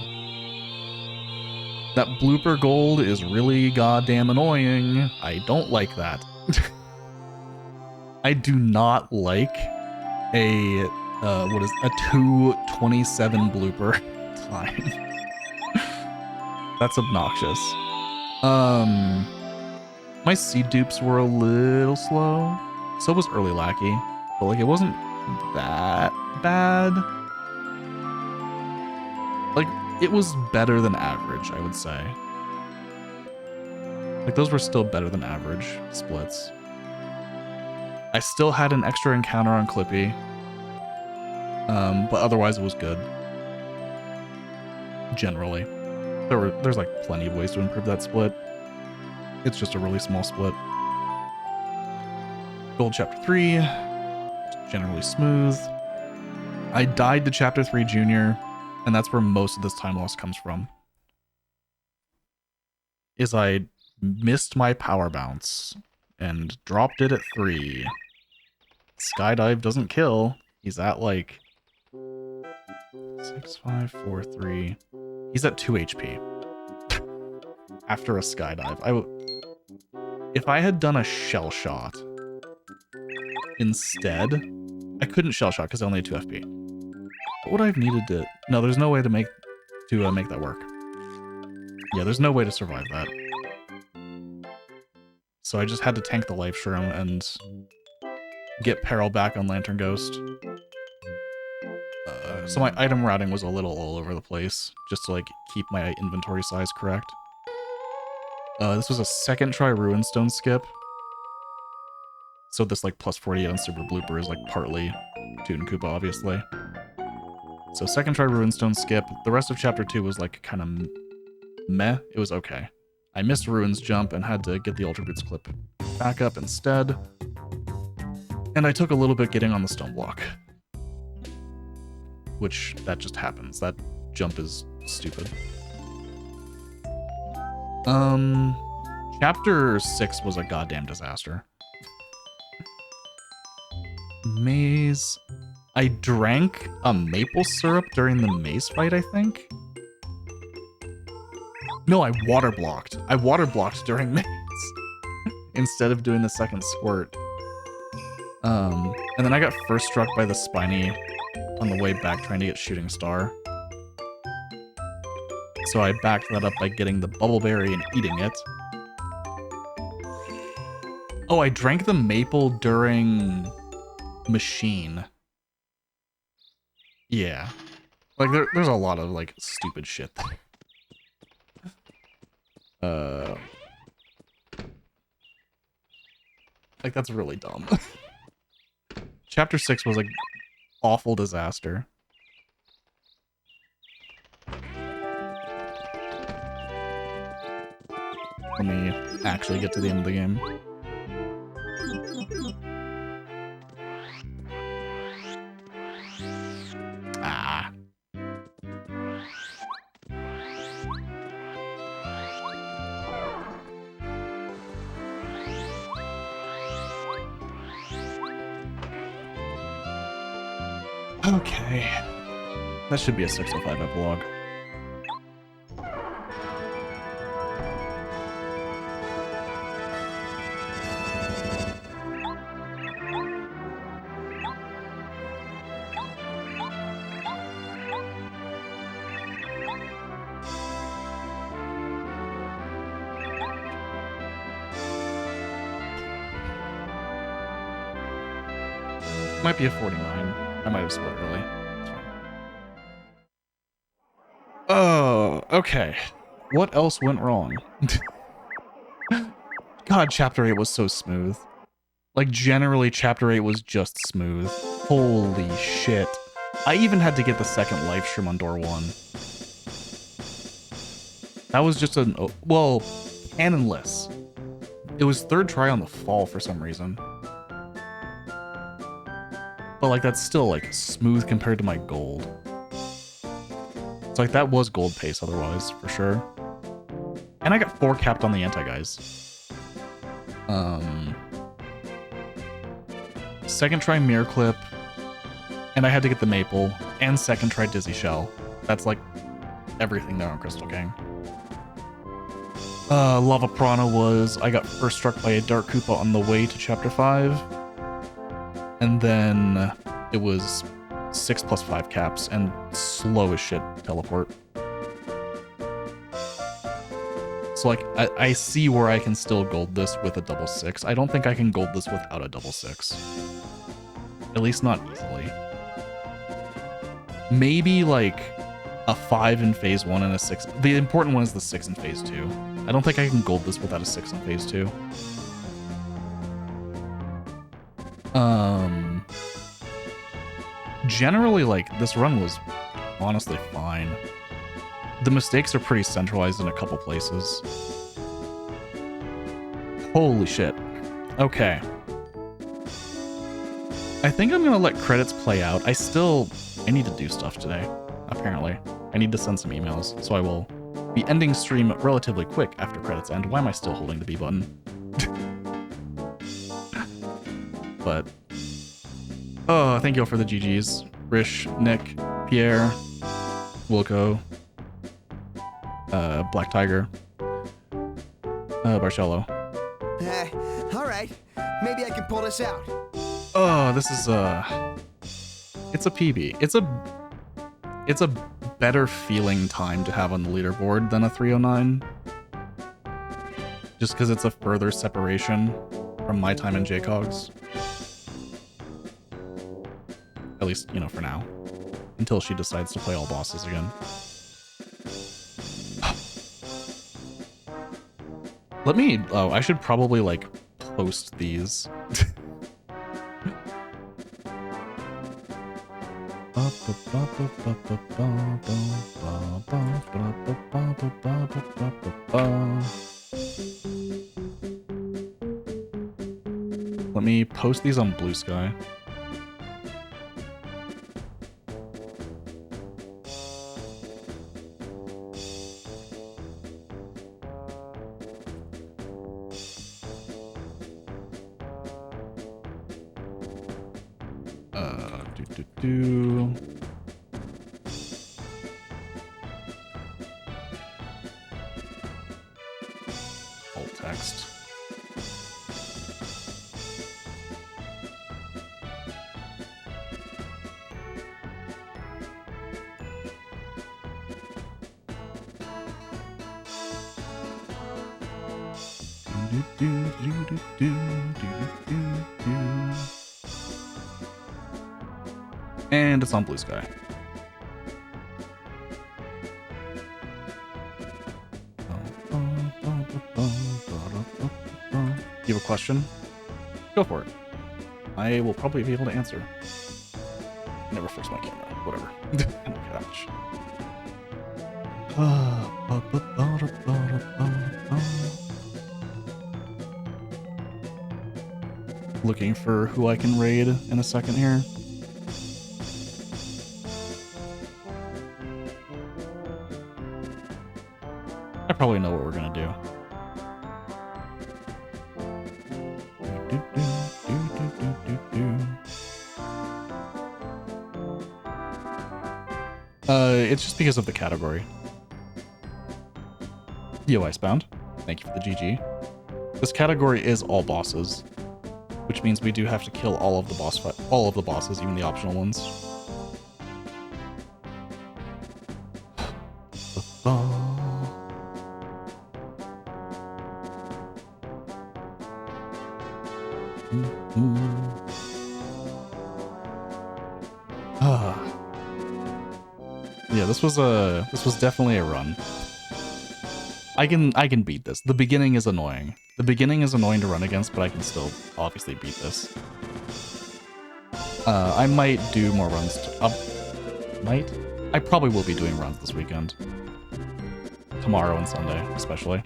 That blooper gold is really goddamn annoying. I don't like that. I do not like a, what is a 2:27 blooper time. That's obnoxious. My seed dupes were a little slow. So was Early Lackey, but like it wasn't that bad. Like it was better than average, I would say. Like those were still better than average splits. I still had an extra encounter on Clippy, but otherwise it was good. Generally, there's like plenty of ways to improve that split. It's just a really small split. Gold Chapter 3, generally smooth. I died to Chapter 3 Junior, and that's where most of this time loss comes from. Is I missed my power bounce and dropped it at 3. Skydive doesn't kill. He's at like 6, 5, 4, 3. He's at 2 HP. After a skydive. If I had done a shell shot instead, I couldn't shell shot because I only had 2 FP. What would I have needed to... No, there's no way to make that work. Yeah, there's no way to survive that. So I just had to tank the life shroom and get Peril back on Lantern Ghost. So my item routing was a little all over the place, just to like keep my inventory size correct. This was a second try Ruinstone skip. So this like plus 48 on Super Blooper is like partly Toot and Koopa, obviously. So second try Ruinstone skip. The rest of Chapter 2 was like kind of meh. It was okay. I missed Ruin's jump and had to get the Ultra Boots clip back up instead. And I took a little bit getting on the stone block. Which, that just happens. That jump is stupid. Chapter 6 was a goddamn disaster. Maze. I drank a maple syrup during the maze fight, I think? No, I water blocked. I water blocked during maze. Instead of doing the second squirt. And then I got first struck by the Spiny on the way back trying to get Shooting Star. So I backed that up by getting the Bubble Berry and eating it. Oh, I drank the maple during Machine. Yeah. Like, there's a lot of, like, stupid shit there. Like, that's really dumb. Chapter 6 was, like, awful disaster. Let me actually get to the end of the game. Ah. Okay. That should be a 605 epilogue. Might be a 49. I might have split early. It's fine. Oh, okay. What else went wrong? God, Chapter 8 was so smooth. Like, generally, Chapter 8 was just smooth. Holy shit. I even had to get the second live stream on door 1. That was just an... well, canonless. It was third try on the fall for some reason. But, like, that's still, like, smooth compared to my gold. So, like, that was gold pace otherwise, for sure. And I got 4 capped on the anti-guys. Second try mirror clip, and I had to get the maple, and second try dizzy shell. That's like everything there on Crystal King. Lava Piranha was, I got first struck by a Dark Koopa on the way to Chapter 5, and then it was 6 plus 5 caps, and slow as shit teleport. So, like, I see where I can still gold this with a double 6. I don't think I can gold this without a double 6. At least not easily. Maybe, like, a 5 in Phase 1 and a 6. The important one is the 6 in Phase 2. I don't think I can gold this without a 6 in Phase 2. Generally, like, this run was honestly fine. The mistakes are pretty centralized in a couple places. Holy shit. Okay. I think I'm gonna let credits play out. I need to do stuff today, apparently. I need to send some emails, so I will be ending stream relatively quick after credits end. Why am I still holding the B button? But, oh, thank you all for the GGs. Rish, Nick, Pierre, Wilco, Black Tiger, Barcello. All right. Maybe I can pull this out. Oh, this is it's a PB. It's a better feeling time to have on the leaderboard than a 309. Just because it's a further separation from my time in JCogs. At least, you know, for now. Until she decides to play all bosses again. I should probably, like, post these. Let me post these on Blue Sky. Alt text. And it's on Blue Sky. You have a question? Go for it. I will probably be able to answer. Never fix my camera. Whatever. I don't care that much. Looking for who I can raid in a second here. I probably know what we're gonna do. It's just because of the category. Yo, Icebound. Thank you for the GG. This category is all bosses, which means we do have to kill all of the all of the bosses, even the optional ones. Yeah, this was definitely a run. I can beat this. The beginning is annoying. The beginning is annoying to run against, but I can still obviously beat this. I might do more runs. I probably will be doing runs this weekend. Tomorrow and Sunday, especially.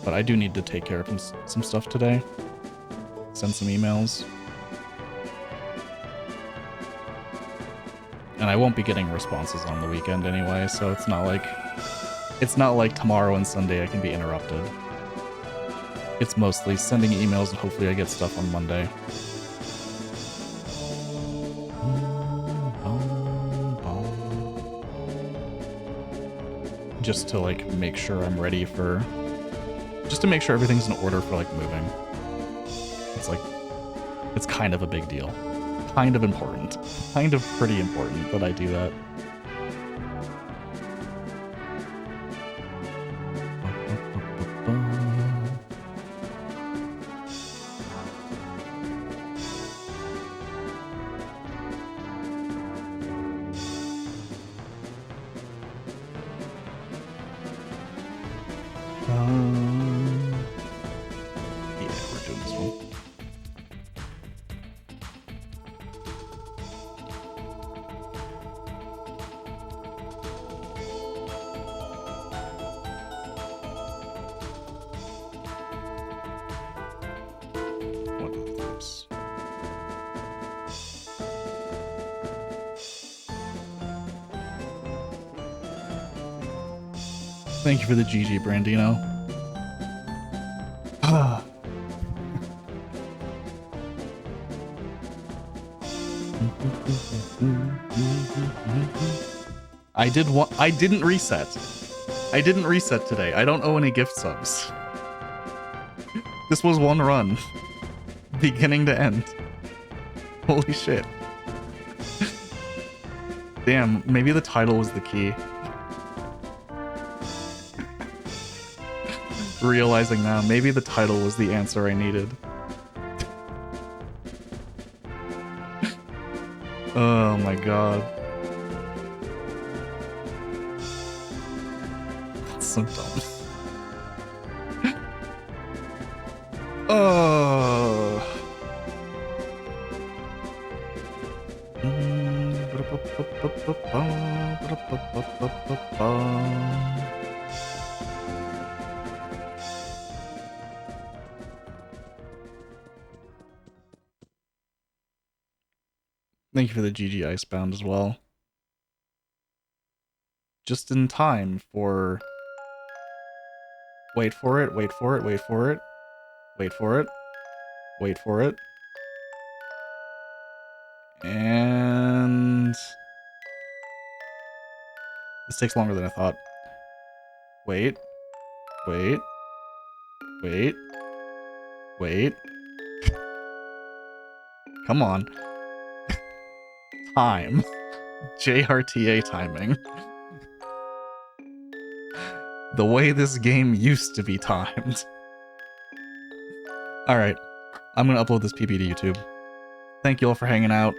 But I do need to take care of some stuff today. Send some emails. And I won't be getting responses on the weekend anyway, so it's not like tomorrow and Sunday I can be interrupted. It's mostly sending emails and hopefully I get stuff on Monday. Just to like make sure I'm ready for, just to make sure everything's in order for like moving. It's kind of a big deal. Kind of important. Kind of pretty important that I do that. Yeah, we're doing this one. What is this? Thank you for the GG, Brandino. I didn't reset. I didn't reset today. I don't owe any gift subs. This was one run. Beginning to end. Holy shit. Damn, maybe the title was the key. Realizing now, maybe the title was the answer I needed. Oh my god. That's so dumb. Oh. Thank you for the GG Icebound as well. Just in time for... Wait for it, wait for it, wait for it. Wait for it. Wait for it. And... This takes longer than I thought. Wait. Wait. Wait. Wait. Come on. Time. JRTA timing. The way this game used to be timed. Alright. I'm gonna upload this PP to YouTube. Thank you all for hanging out.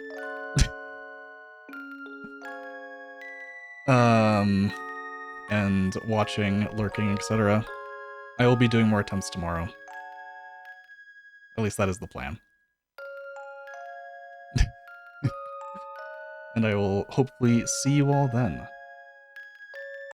And watching, lurking, etc. I will be doing more attempts tomorrow. At least that is the plan. And I will hopefully see you all then.